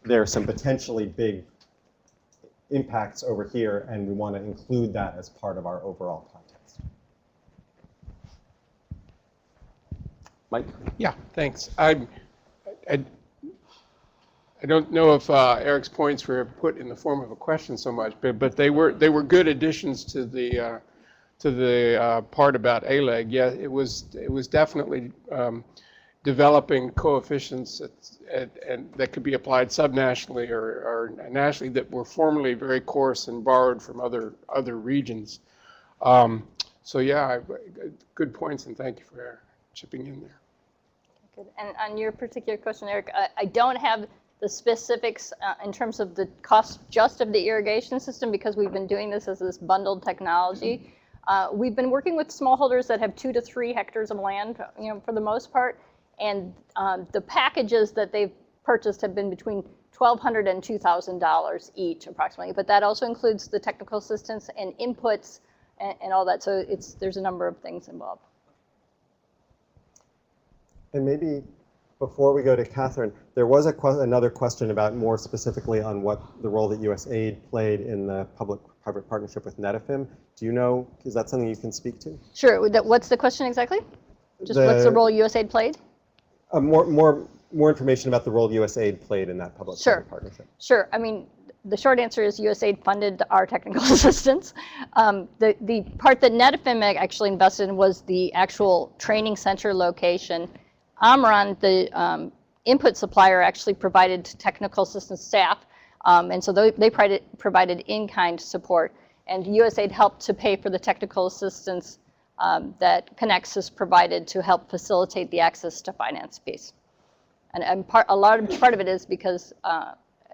There are some potentially big impacts over here, and we want to include that as part of our overall context. Mike? Yeah, thanks. I don't know if Eric's points were put in the form of a question so much, but they were good additions to the part about ALEG. Yeah, it was definitely developing coefficients and that could be applied subnationally or nationally that were formerly very coarse and borrowed from other regions. So yeah, good points, and thank you for chipping in there. Good. And on your particular question, Eric, I don't have the specifics in terms of the cost just of the irrigation system because we've been doing this as this bundled technology. We've been working with smallholders that have 2 to 3 hectares of land, for the most part. And the packages that they've purchased have been between $1,200 and $2,000 each, approximately. But that also includes the technical assistance and inputs and all that. So there's a number of things involved. And maybe before we go to Catherine, there was another question about more specifically on what the role that USAID played in the public-private partnership with Netafim. Do you know, is that something you can speak to? Sure. What's the question exactly? Just what's the role USAID played? More information about the role USAID played in that public-private partnership. Sure. I mean, the short answer is USAID funded our technical assistance. The part that Netafim actually invested in was the actual training center location. Amran, the input supplier actually provided technical assistance staff, and so they provided in-kind support, and USAID helped to pay for the technical assistance that Connexus provided to help facilitate the access to finance piece. And part of it is because,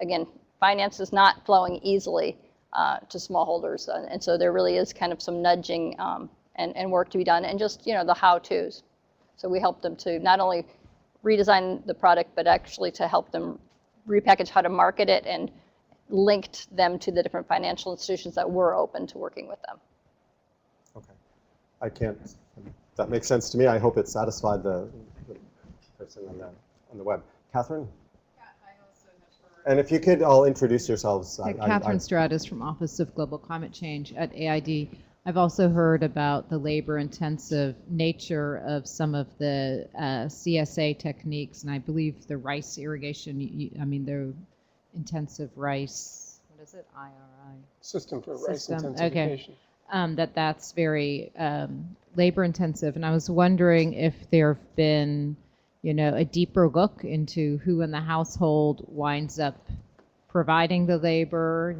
again, finance is not flowing easily to smallholders, and so there really is kind of some nudging and work to be done, and just, the how-tos. So we help them to not only redesign the product, but actually to help them repackage how to market it and linked them to the different financial institutions that were open to working with them. Okay. That makes sense to me. I hope it satisfied the person on the web. Catherine? Yeah, I also have heard. And if you could all introduce yourselves. Catherine Stratus from Office of Global Climate Change at AID. I've also heard about the labor-intensive nature of some of the CSA techniques, and I believe the rice irrigation, the intensive rice, what is it, IRI? System for rice intensification. Okay. That's very labor-intensive, and I was wondering if there have been, a deeper look into who in the household winds up providing the labor,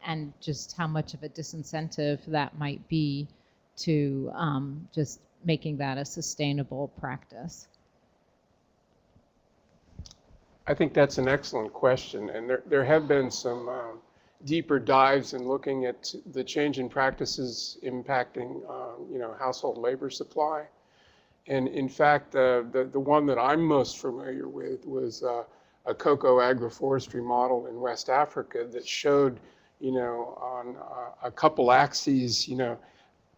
and just how much of a disincentive that might be to just making that a sustainable practice. I think that's an excellent question, and there have been some deeper dives in looking at the change in practices impacting household labor supply. And in fact, the one that I'm most familiar with was a cocoa agroforestry model in West Africa that showed, on a couple axes,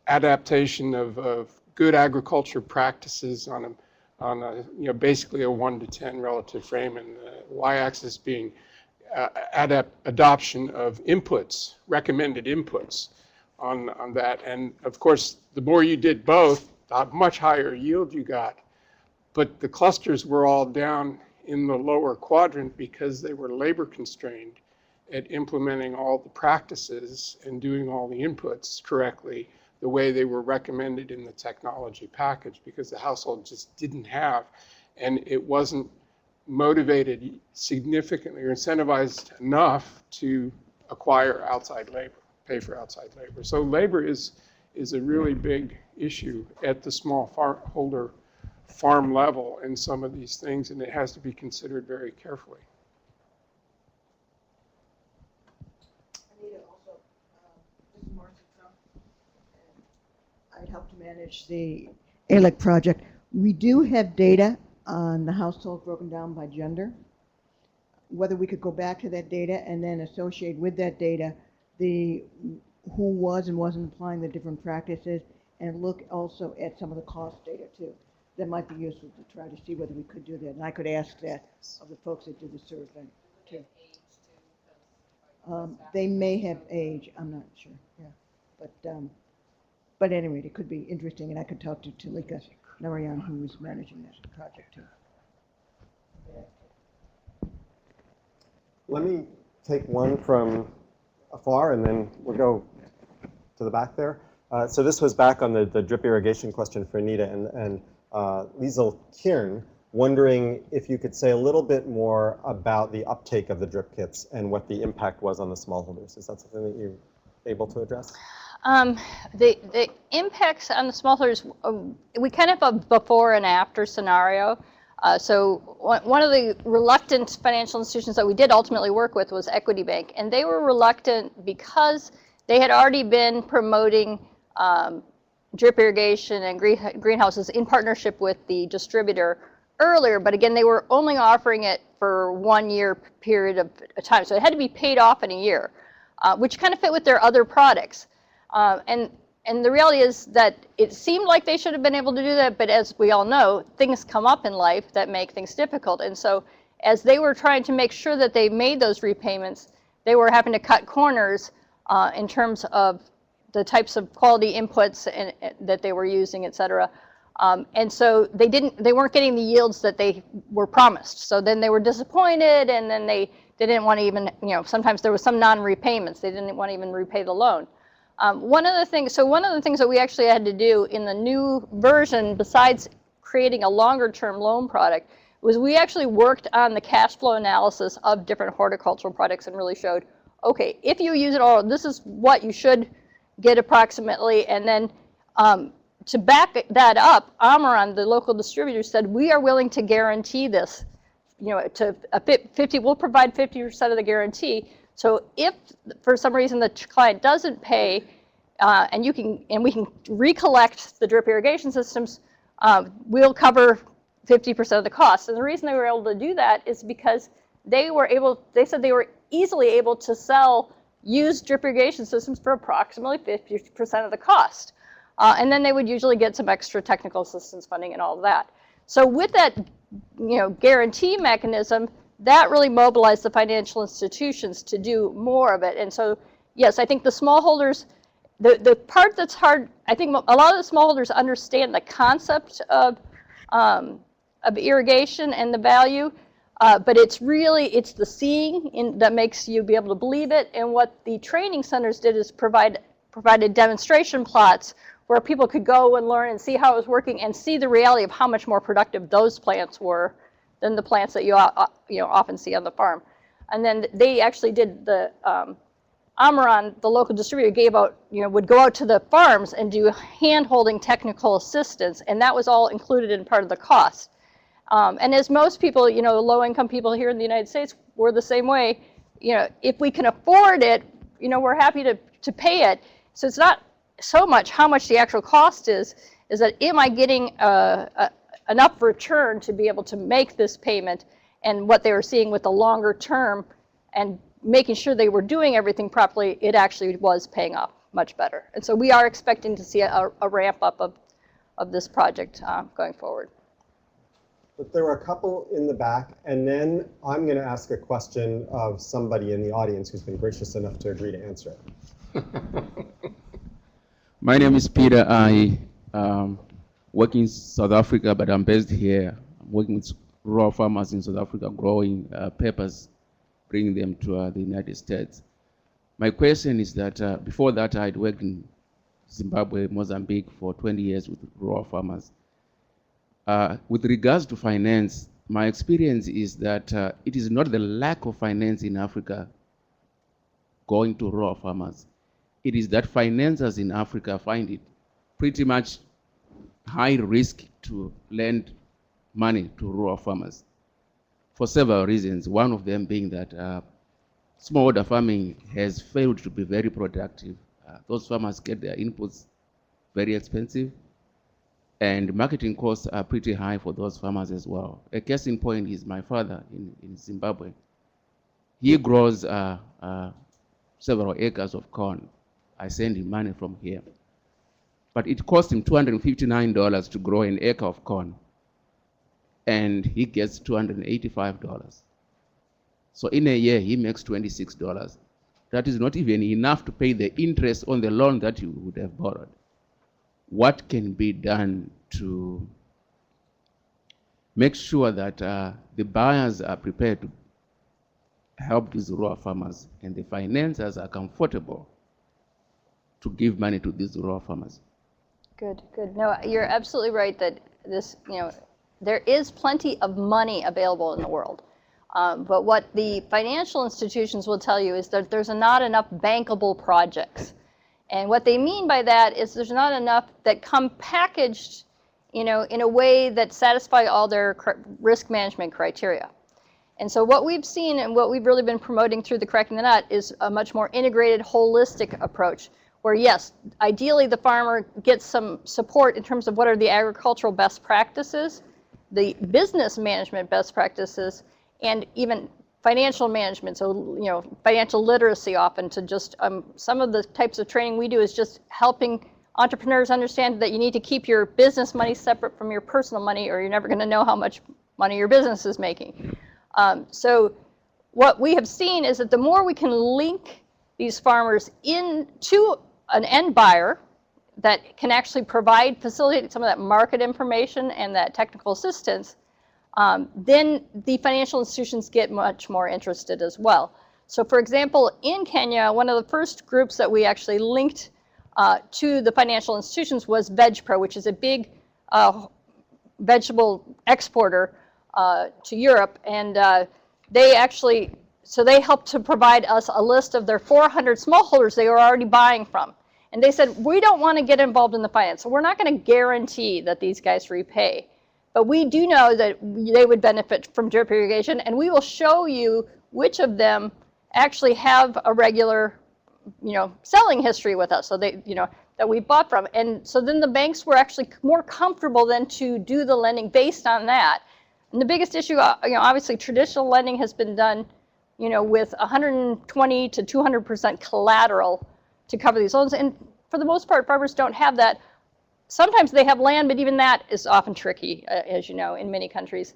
adaptation of good agriculture practices on a basically a 1 to 10 relative frame, and the y-axis being adoption of inputs, recommended inputs on that. And of course, the more you did both, the much higher yield you got. But the clusters were all down in the lower quadrant because they were labor constrained at implementing all the practices and doing all the inputs correctly the way they were recommended in the technology package, because the household just didn't have, and it wasn't motivated significantly or incentivized enough to acquire outside labor, pay for outside labor. So labor is a really big issue at the smallholder farm level in some of these things, and it has to be considered very carefully. Anita, also, this is Marcy Trump, and I help to manage the ALEC project. We do have data on the household broken down by gender. Whether we could go back to that data and then associate with that data the who was and wasn't applying the different practices, and look also at some of the cost data too. That might be useful to try to see whether we could do that. And I could ask that of the folks that did the survey too. They may have age, I'm not sure, yeah. But anyway, it could be interesting, and I could talk to Talika Narayan, who is managing this project too. Let me take one from afar, and then we'll go to the back there. So this was back on the drip irrigation question for Anita, and Liesl Kiern, wondering if you could say a little bit more about the uptake of the drip kits and what the impact was on the smallholders. Is that something that you're able to address? The impacts on the smallholders, we kind of have a before and after scenario. So one of the reluctant financial institutions that we did ultimately work with was Equity Bank, and they were reluctant because they had already been promoting drip irrigation and greenhouses in partnership with the distributor earlier, but again, they were only offering it for 1 year period of time, so it had to be paid off in a year, which kind of fit with their other products. And the reality is that it seemed like they should have been able to do that, but as we all know, things come up in life that make things difficult. And so as they were trying to make sure that they made those repayments, they were having to cut corners in terms of the types of quality inputs that they were using, et cetera. And so they weren't getting the yields that they were promised. So then they were disappointed, and then they didn't want to even, sometimes there was some non-repayments. They didn't want to even repay the loan. One of the things that we actually had to do in the new version, besides creating a longer term loan product, was we actually worked on the cash flow analysis of different horticultural products and really showed, okay, if you use it all, this is what you should get approximately. And then to back that up, Amaran, the local distributor, said, we are willing to guarantee this, to a 50, we'll provide 50% of the guarantee. So if for some reason the client doesn't pay, and we can recollect the drip irrigation systems, we'll cover 50% of the cost. And the reason they were able to do that is because they said they were easily able to sell used drip irrigation systems for approximately 50% of the cost. And then they would usually get some extra technical assistance funding and all of that. So with that, guarantee mechanism, that really mobilized the financial institutions to do more of it. And so, yes, I think the smallholders, the part that's hard, I think a lot of the smallholders understand the concept of irrigation and the value, but it's the seeing that makes you be able to believe it. And what the training centers did is provided demonstration plots where people could go and learn and see how it was working and see the reality of how much more productive those plants were than the plants that you often see on the farm. And then they actually did the Amaran, the local distributor, would go out to the farms and do hand-holding technical assistance, and that was all included in part of the cost. And as most people, low-income people here in the United States, we're the same way. If we can afford it, we're happy to pay it. So it's not so much how much the actual cost is that am I getting enough return to be able to make this payment, and what they were seeing with the longer term and making sure they were doing everything properly, it actually was paying off much better. And so we are expecting to see a ramp up of this project going forward. But there were a couple in the back, and then I'm going to ask a question of somebody in the audience who's been gracious enough to agree to answer it. My name is Peter. I work in South Africa, but I'm based here. I'm working with rural farmers in South Africa, growing peppers, bringing them to the United States. My question is that before that, I'd worked in Zimbabwe, Mozambique for 20 years with rural farmers. With regards to finance, my experience is that it is not the lack of finance in Africa going to rural farmers. It is that financiers in Africa find it pretty much high risk to lend money to rural farmers for several reasons. One of them being that smallholder farming has failed to be very productive. Those farmers get their inputs very expensive, and marketing costs are pretty high for those farmers as well. A case in point is my father in Zimbabwe. He grows several acres of corn. I send him money from here. But it cost him $259 to grow an acre of corn, and he gets $285. So in a year, he makes $26. That is not even enough to pay the interest on the loan that you would have borrowed. What can be done to make sure that the buyers are prepared to help these rural farmers and the financiers are comfortable to give money to these rural farmers? Good, good. No, you're absolutely right that this, there is plenty of money available in the world. But what the financial institutions will tell you is that there's not enough bankable projects. And what they mean by that is there's not enough that come packaged, in a way that satisfy all their risk management criteria. And so what we've seen and what we've really been promoting through the Cracking the Nut is a much more integrated, holistic approach, where yes, ideally the farmer gets some support in terms of what are the agricultural best practices, the business management best practices, and even financial management. So, financial literacy often to just, some of the types of training we do is just helping entrepreneurs understand that you need to keep your business money separate from your personal money, or you're never going to know how much money your business is making. So what we have seen is that the more we can link these farmers into an end buyer that can actually facilitate some of that market information and that technical assistance, then the financial institutions get much more interested as well. So for example, in Kenya, one of the first groups that we actually linked to the financial institutions was VegPro, which is a big vegetable exporter to Europe, and they actually, so they helped to provide us a list of their 400 smallholders they were already buying from. And they said, we don't want to get involved in the finance, so we're not going to guarantee that these guys repay. But we do know that they would benefit from drip irrigation, and we will show you which of them actually have a regular, selling history with us, so they, that we bought from. And so then the banks were actually more comfortable then to do the lending based on that. And the biggest issue, obviously traditional lending has been done, with 120 to 200% collateral to cover these loans. And for the most part, farmers don't have that. Sometimes they have land, but even that is often tricky, as you know, in many countries.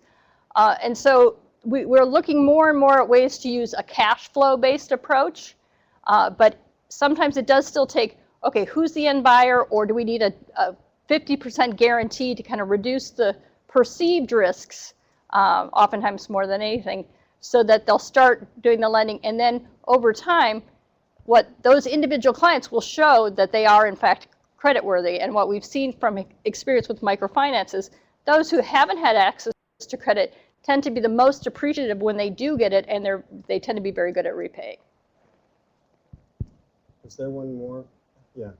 And so we're looking more and more at ways to use a cash flow based approach. But sometimes it does still take, okay, who's the end buyer, or do we need a 50% guarantee to kind of reduce the perceived risks, oftentimes more than anything, so that they'll start doing the lending. And then over time, what those individual clients will show that they are in fact creditworthy. And what we've seen from experience with microfinances, those who haven't had access to credit tend to be the most appreciative when they do get it, and they tend to be very good at repaying. Is there one more? Yeah.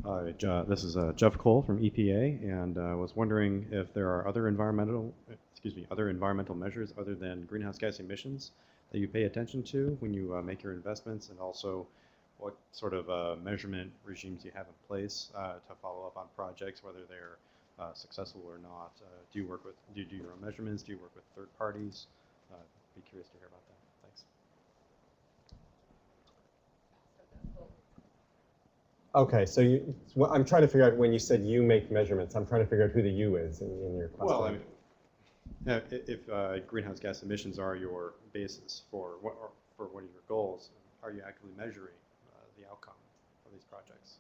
Hi, this is Jeff Cole from EPA, and I was wondering if there are other environmental measures other than greenhouse gas emissions that you pay attention to when you make your investments, and also what sort of measurement regimes you have in place to follow up on projects, whether they're successful or not. Do you do your own measurements? Do you work with third parties? Be curious to hear about that. Thanks. Okay, so I'm trying to figure out when you said you make measurements. I'm trying to figure out who the you is in your question. Well, I mean, if greenhouse gas emissions are your basis for one of your goals, are you actually measuring the outcome of these projects?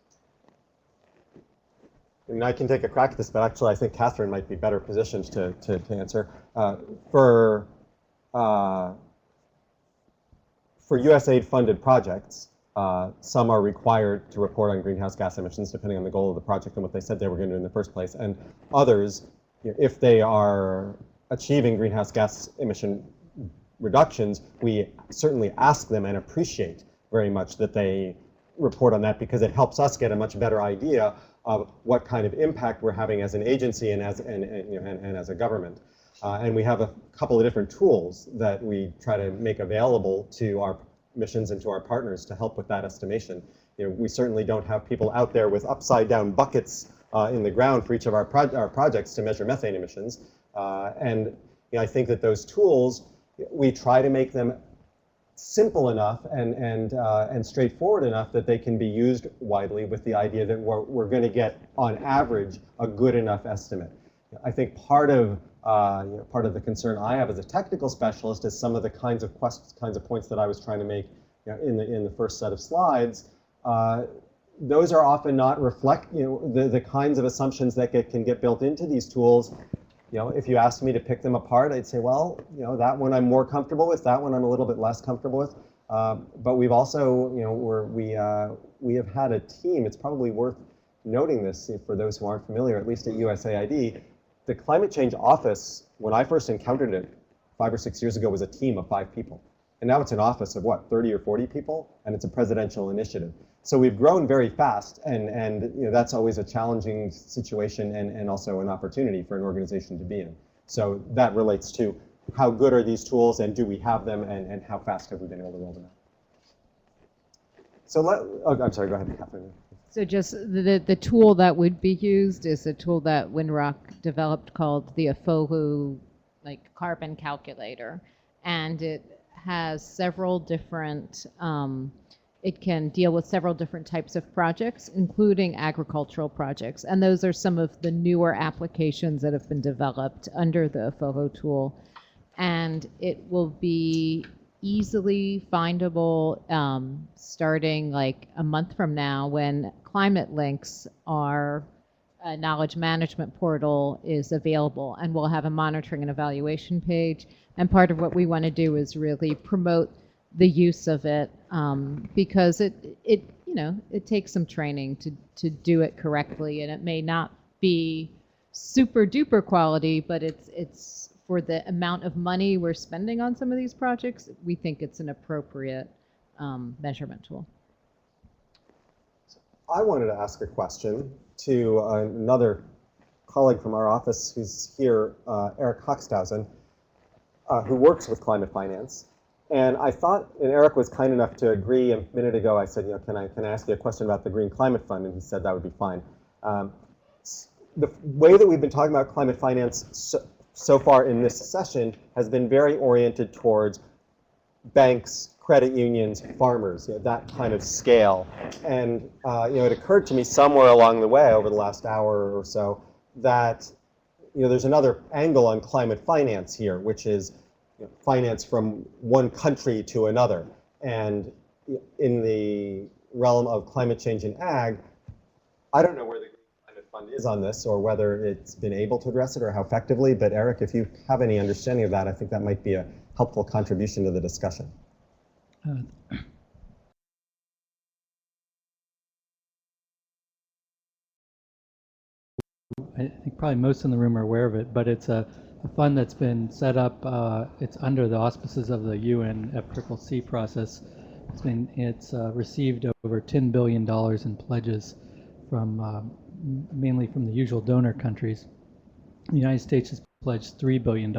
I mean, I can take a crack at this, but actually I think Catherine might be better positioned to answer. For USAID-funded projects, some are required to report on greenhouse gas emissions depending on the goal of the project and what they said they were going to do in the first place. And others, if they are achieving greenhouse gas emission reductions, we certainly ask them and appreciate very much that they report on that, because it helps us get a much better idea of what kind of impact we're having as an agency and as a government. And we have a couple of different tools that we try to make available to our missions and to our partners to help with that estimation. We certainly don't have people out there with upside down buckets in the ground for each of our projects to measure methane emissions. And I think that those tools, we try to make them simple enough and straightforward enough that they can be used widely, with the idea that we're going to get, on average, a good enough estimate. I think part of the concern I have as a technical specialist is some of the kinds of points that I was trying to make in the first set of slides. Those are often not reflect the kinds of assumptions that can get built into these tools. If you asked me to pick them apart, I'd say, well, that one I'm more comfortable with, that one I'm a little bit less comfortable with. But we've also, we have had a team. It's probably worth noting this for those who aren't familiar, at least at USAID. The climate change office, when I first encountered it 5 or 6 years ago, was a team of 5 people. And now it's an office of 30 or 40 people, and it's a presidential initiative. So we've grown very fast, and that's always a challenging situation and also an opportunity for an organization to be in. So that relates to how good are these tools, and do we have them, and how fast have we been able to roll them out. So I'm sorry, go ahead, Catherine. So just the tool that would be used is a tool that Winrock developed called the AFOHU carbon calculator, and it has several different. It can deal with several different types of projects, including agricultural projects, and those are some of the newer applications that have been developed under the AFOHU tool, and it will be easily findable starting a month from now, when Climate Links, our knowledge management portal, is available, and we'll have a monitoring and evaluation page. And part of what we want to do is really promote the use of it, because it takes some training to do it correctly, and it may not be super duper quality, but it's for the amount of money we're spending on some of these projects, we think it's an appropriate measurement tool. I wanted to ask a question to another colleague from our office who's here, Eric Hochstausen, who works with climate finance. And I thought, and Eric was kind enough to agree a minute ago. I said, can I ask you a question about the Green Climate Fund? And he said that would be fine. The way that we've been talking about climate finance so far in this session has been very oriented towards banks, credit unions, farmers, that kind of scale. And it occurred to me somewhere along the way over the last hour or so that there's another angle on climate finance here, which is finance from one country to another. And in the realm of climate change and ag, I don't know where the Green Climate Fund is on this or whether it's been able to address it or how effectively, but Eric, if you have any understanding of that, I think that might be a helpful contribution to the discussion. I think probably most in the room are aware of it, but it's a fund that's been set up. It's under the auspices of the UN FCCC process. It's received over $10 billion in pledges from mainly from the usual donor countries. The United States has pledged $3 billion,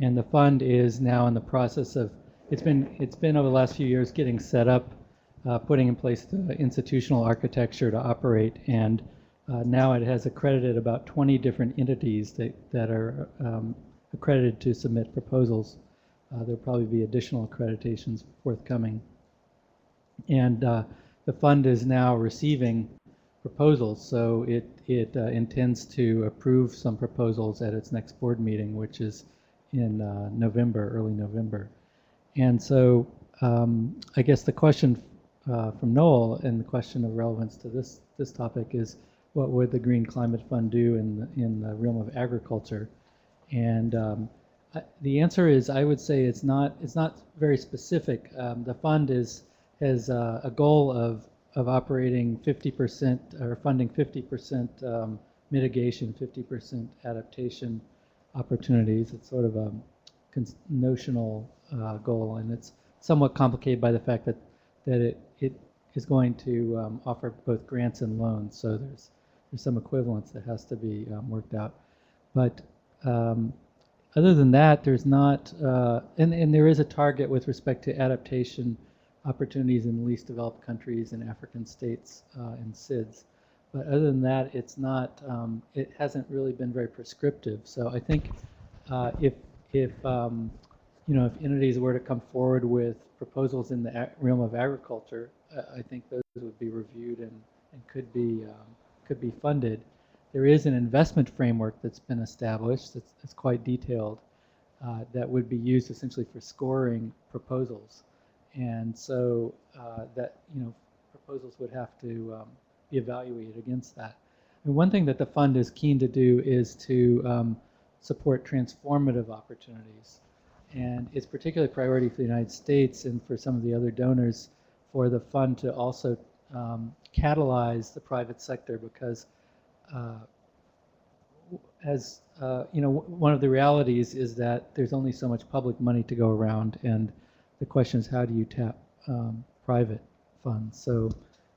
and the fund is now in the process of. It's been over the last few years getting set up, putting in place the institutional architecture to operate, and now it has accredited about 20 different entities that are accredited to submit proposals. There'll probably be additional accreditations forthcoming. And the fund is now receiving proposals, so it intends to approve some proposals at its next board meeting, which is in November, early November. And so I guess the question from Noel and the question of relevance to this topic is, what would the Green Climate Fund do in the realm of agriculture? And the answer is, I would say it's not very specific. The fund has a goal of operating 50% or funding 50% mitigation, 50% adaptation opportunities. It's sort of a notional goal, and it's somewhat complicated by the fact that it is going to offer both grants and loans. So there's some equivalence that has to be worked out. But other than that, there's not, and there is a target with respect to adaptation opportunities in the least developed countries and African states and SIDS. But other than that, it's not, it hasn't really been very prescriptive. So I think if entities were to come forward with proposals in the realm of agriculture, I think those would be reviewed and could be funded. There is an investment framework that's been established that's quite detailed that would be used essentially for scoring proposals. And so proposals would have to be evaluated against that. And one thing that the fund is keen to do is to support transformative opportunities. And it's particularly priority for the United States and for some of the other donors for the fund to also catalyze the private sector, because one of the realities is that there's only so much public money to go around, and the question is, how do you tap private funds? So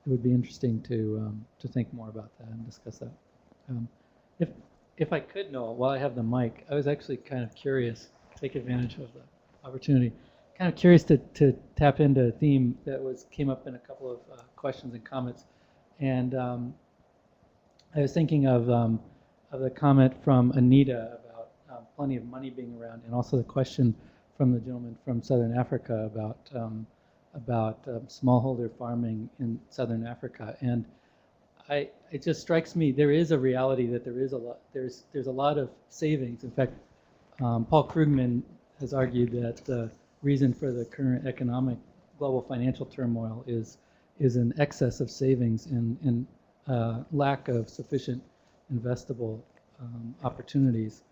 it would be interesting to think more about that and discuss that. If I could, Noel, while I have the mic, I was actually kind of curious, take advantage of the opportunity, kind of curious to tap into a theme that came up in a couple of questions and comments. And I was thinking of the comment from Anita about plenty of money being around, and also the question from the gentleman from Southern Africa about smallholder farming in Southern Africa. And it just strikes me there is a reality that there's a lot of savings. In fact, Paul Krugman has argued that the reason for the current economic global financial turmoil is an excess of savings and lack of sufficient investable opportunities.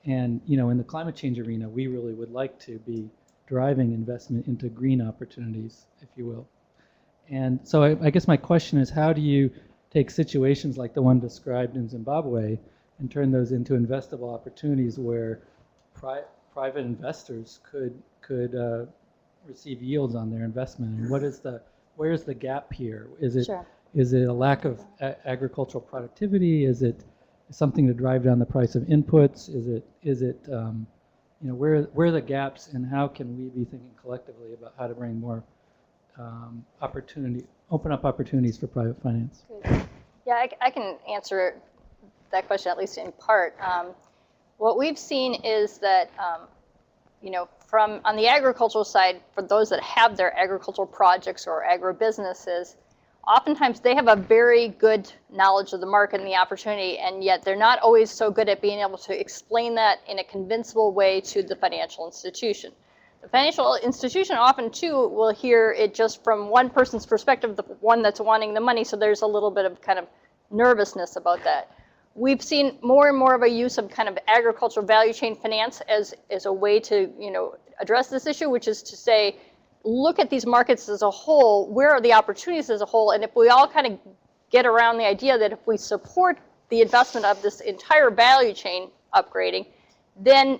And in the climate change arena, we really would like to be driving investment into green opportunities, if you will. And so I guess my question is, how do you take situations like the one described in Zimbabwe and turn those into investable opportunities where private investors could receive yields on their investment. And where's the gap here? Is it Sure. is it a lack of agricultural productivity? Is it something to drive down the price of inputs? Is it where are the gaps, and how can we be thinking collectively about how to bring more open up opportunities for private finance? Good. Yeah, I can answer that question, at least in part. What we've seen is that, from on the agricultural side, for those that have their agricultural projects or agribusinesses, oftentimes they have a very good knowledge of the market and the opportunity, and yet they're not always so good at being able to explain that in a convincible way to the financial institution. The financial institution often, too, will hear it just from one person's perspective, the one that's wanting the money, so there's a little bit of kind of nervousness about that. We've seen more and more of a use of kind of agricultural value chain finance as a way to, address this issue, which is to say, look at these markets as a whole, where are the opportunities as a whole, and if we all kind of get around the idea that if we support the investment of this entire value chain upgrading, then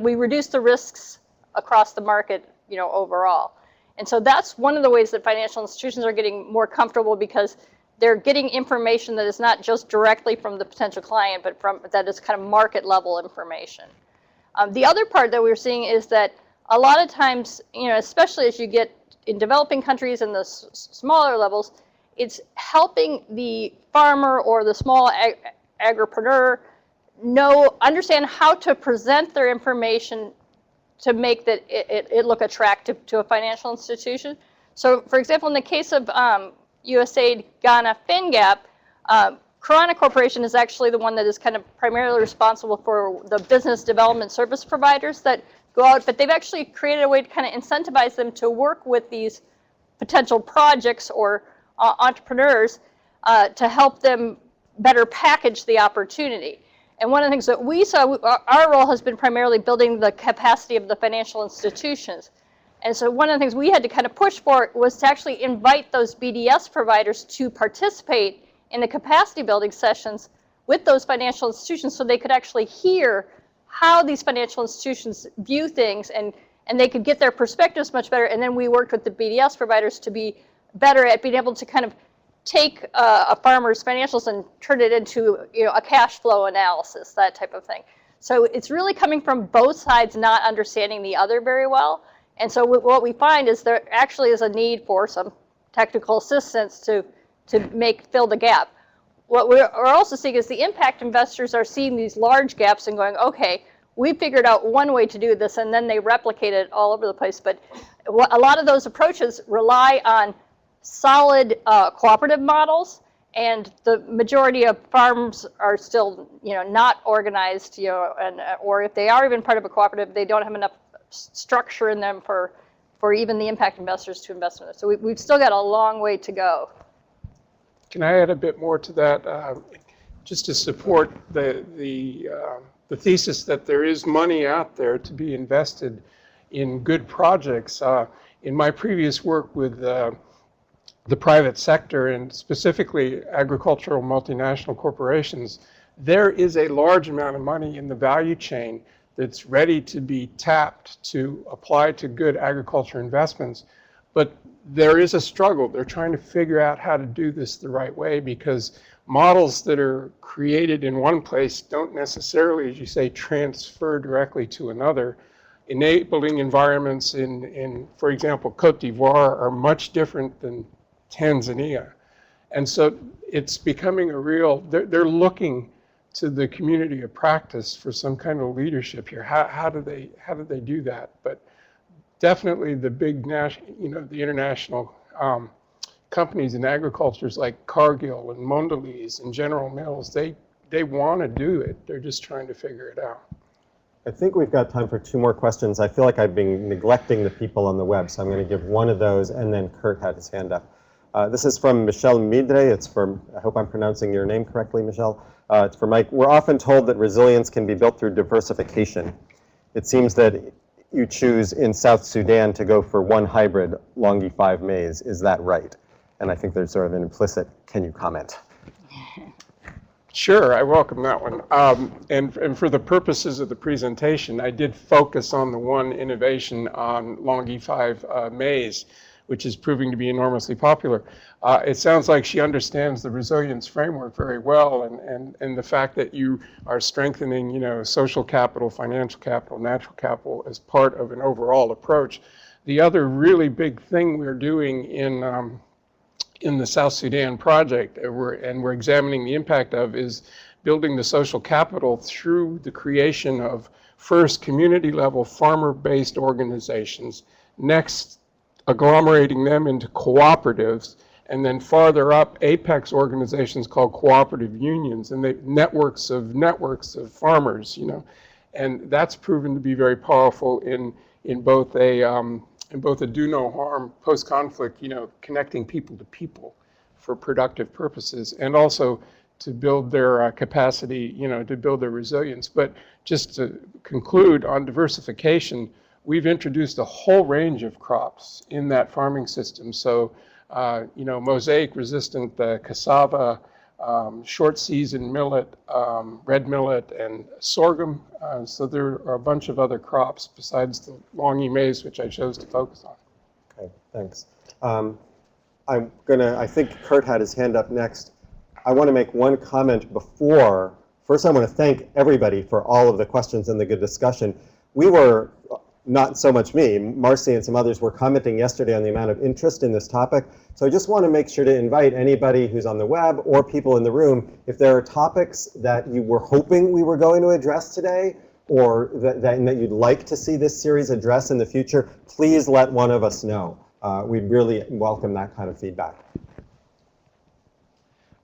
we reduce the risks across the market, overall. And so that's one of the ways that financial institutions are getting more comfortable, because they're getting information that is not just directly from the potential client, but that is kind of market level information. The other part that we're seeing is that a lot of times, especially as you get in developing countries and the smaller levels, it's helping the farmer or the small agripreneur understand how to present their information to make that it look attractive to a financial institution. So, for example, in the case of USAID Ghana FinGAP, Corona Corporation is actually the one that is kind of primarily responsible for the business development service providers that go out, but they've actually created a way to kind of incentivize them to work with these potential projects or entrepreneurs to help them better package the opportunity. And one of the things that we saw, our role has been primarily building the capacity of the financial institutions. And so one of the things we had to kind of push for was to actually invite those BDS providers to participate in the capacity building sessions with those financial institutions, so they could actually hear how these financial institutions view things, and they could get their perspectives much better. And then we worked with the BDS providers to be better at being able to kind of take a farmer's financials and turn it into a cash flow analysis, that type of thing. So it's really coming from both sides not understanding the other very well. And so what we find is there actually is a need for some technical assistance to fill the gap. What we're also seeing is the impact investors are seeing these large gaps and going, okay, we figured out one way to do this, and then they replicate it all over the place. But a lot of those approaches rely on solid cooperative models, and the majority of farms are still, not organized, or if they are even part of a cooperative, they don't have enough structure in them for even the impact investors to invest in it. So we've still got a long way to go. Can I add a bit more to that, just to support the thesis that there is money out there to be invested in good projects? In my previous work with the private sector, and specifically agricultural multinational corporations, there is a large amount of money in the value chain that's ready to be tapped to apply to good agriculture investments. But there is a struggle. They're trying to figure out how to do this the right way, because models that are created in one place don't necessarily, as you say, transfer directly to another. Enabling environments in, for example, Cote d'Ivoire are much different than Tanzania. And so it's becoming a real, they're looking to the community of practice for some kind of leadership here. How do they do that? But definitely the big the international companies in agricultures like Cargill and Mondelez and General Mills, they want to do it. They're just trying to figure it out. I think we've got time for 2 more questions. I feel like I've been neglecting the people on the web, so I'm going to give one of those, and then Kurt had his hand up. This is from Michelle Midre. It's from, I hope I'm pronouncing your name correctly, Michelle. It's for Mike. We're often told that resilience can be built through diversification. It seems that you choose in South Sudan to go for one hybrid Longi 5 maize. Is that right? And I think there's sort of an implicit, can you comment? Sure, I welcome that one. And for the purposes of the presentation, I did focus on the one innovation on long E5 maize, which is proving to be enormously popular. It sounds like she understands the resilience framework very well, and the fact that you are strengthening, social capital, financial capital, natural capital as part of an overall approach. The other really big thing we're doing in the South Sudan project, and we're examining the impact of, is building the social capital through the creation of, first, community-level farmer-based organizations, next, agglomerating them into cooperatives, and then farther up, apex organizations called cooperative unions, and the networks of farmers, and that's proven to be very powerful in both a do no harm post-conflict, connecting people to people for productive purposes, and also to build their capacity, to build their resilience. But just to conclude on diversification, we've introduced a whole range of crops in that farming system. So, mosaic-resistant cassava, short-season millet, red millet, and sorghum. So there are a bunch of other crops besides the long E maize, which I chose to focus on. Okay, thanks. I think Kurt had his hand up next. I want to make one comment before. First, I want to thank everybody for all of the questions and the good discussion. We were, not so much me, Marcy and some others were commenting yesterday on the amount of interest in this topic. So I just want to make sure to invite anybody who's on the web or people in the room, if there are topics that you were hoping we were going to address today, or that you'd like to see this series address in the future, please let one of us know. We'd really welcome that kind of feedback.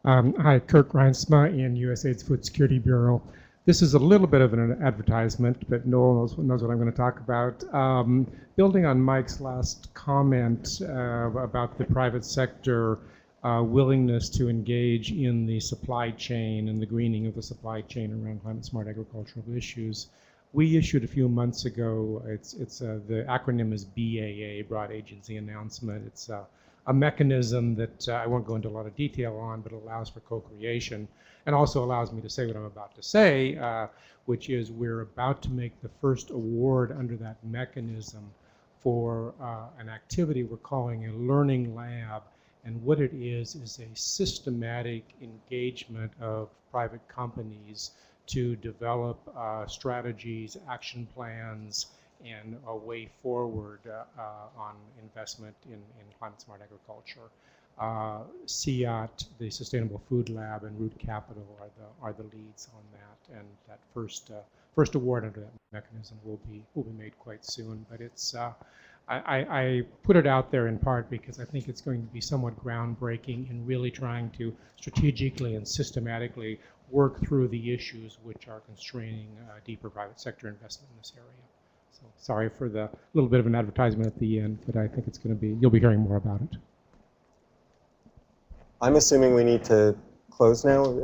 Hi, Kirk Reinsma in USAID's Food Security Bureau. This is a little bit of an advertisement, but Noel knows what I'm going to talk about. Building on Mike's last comment about the private sector willingness to engage in the supply chain and the greening of the supply chain around climate-smart agricultural issues, we issued a few months ago, the acronym is BAA, Broad Agency Announcement. It's a mechanism that I won't go into a lot of detail on, but allows for co-creation and also allows me to say what I'm about to say, which is we're about to make the first award under that mechanism for an activity we're calling a learning lab. And what it is a systematic engagement of private companies to develop strategies, action plans, and a way forward on investment in climate-smart agriculture. CEADIR, the Sustainable Food Lab, and Root Capital are the leads on that, and that first award under that mechanism will be made quite soon. But it's I put it out there in part because I think it's going to be somewhat groundbreaking in really trying to strategically and systematically work through the issues which are constraining deeper private sector investment in this area. So sorry for the little bit of an advertisement at the end, but I think it's going to be, you'll be hearing more about it. I'm assuming we need to close now.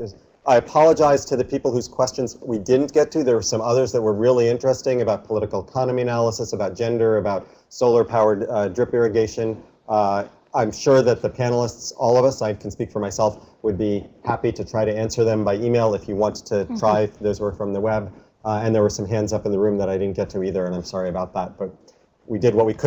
I apologize to the people whose questions we didn't get to. There were some others that were really interesting about political economy analysis, about gender, about solar-powered drip irrigation. I'm sure that the panelists, all of us, I can speak for myself, would be happy to try to answer them by email if you want to try. Those were from the web. And there were some hands up in the room that I didn't get to either, and I'm sorry about that. But we did what we could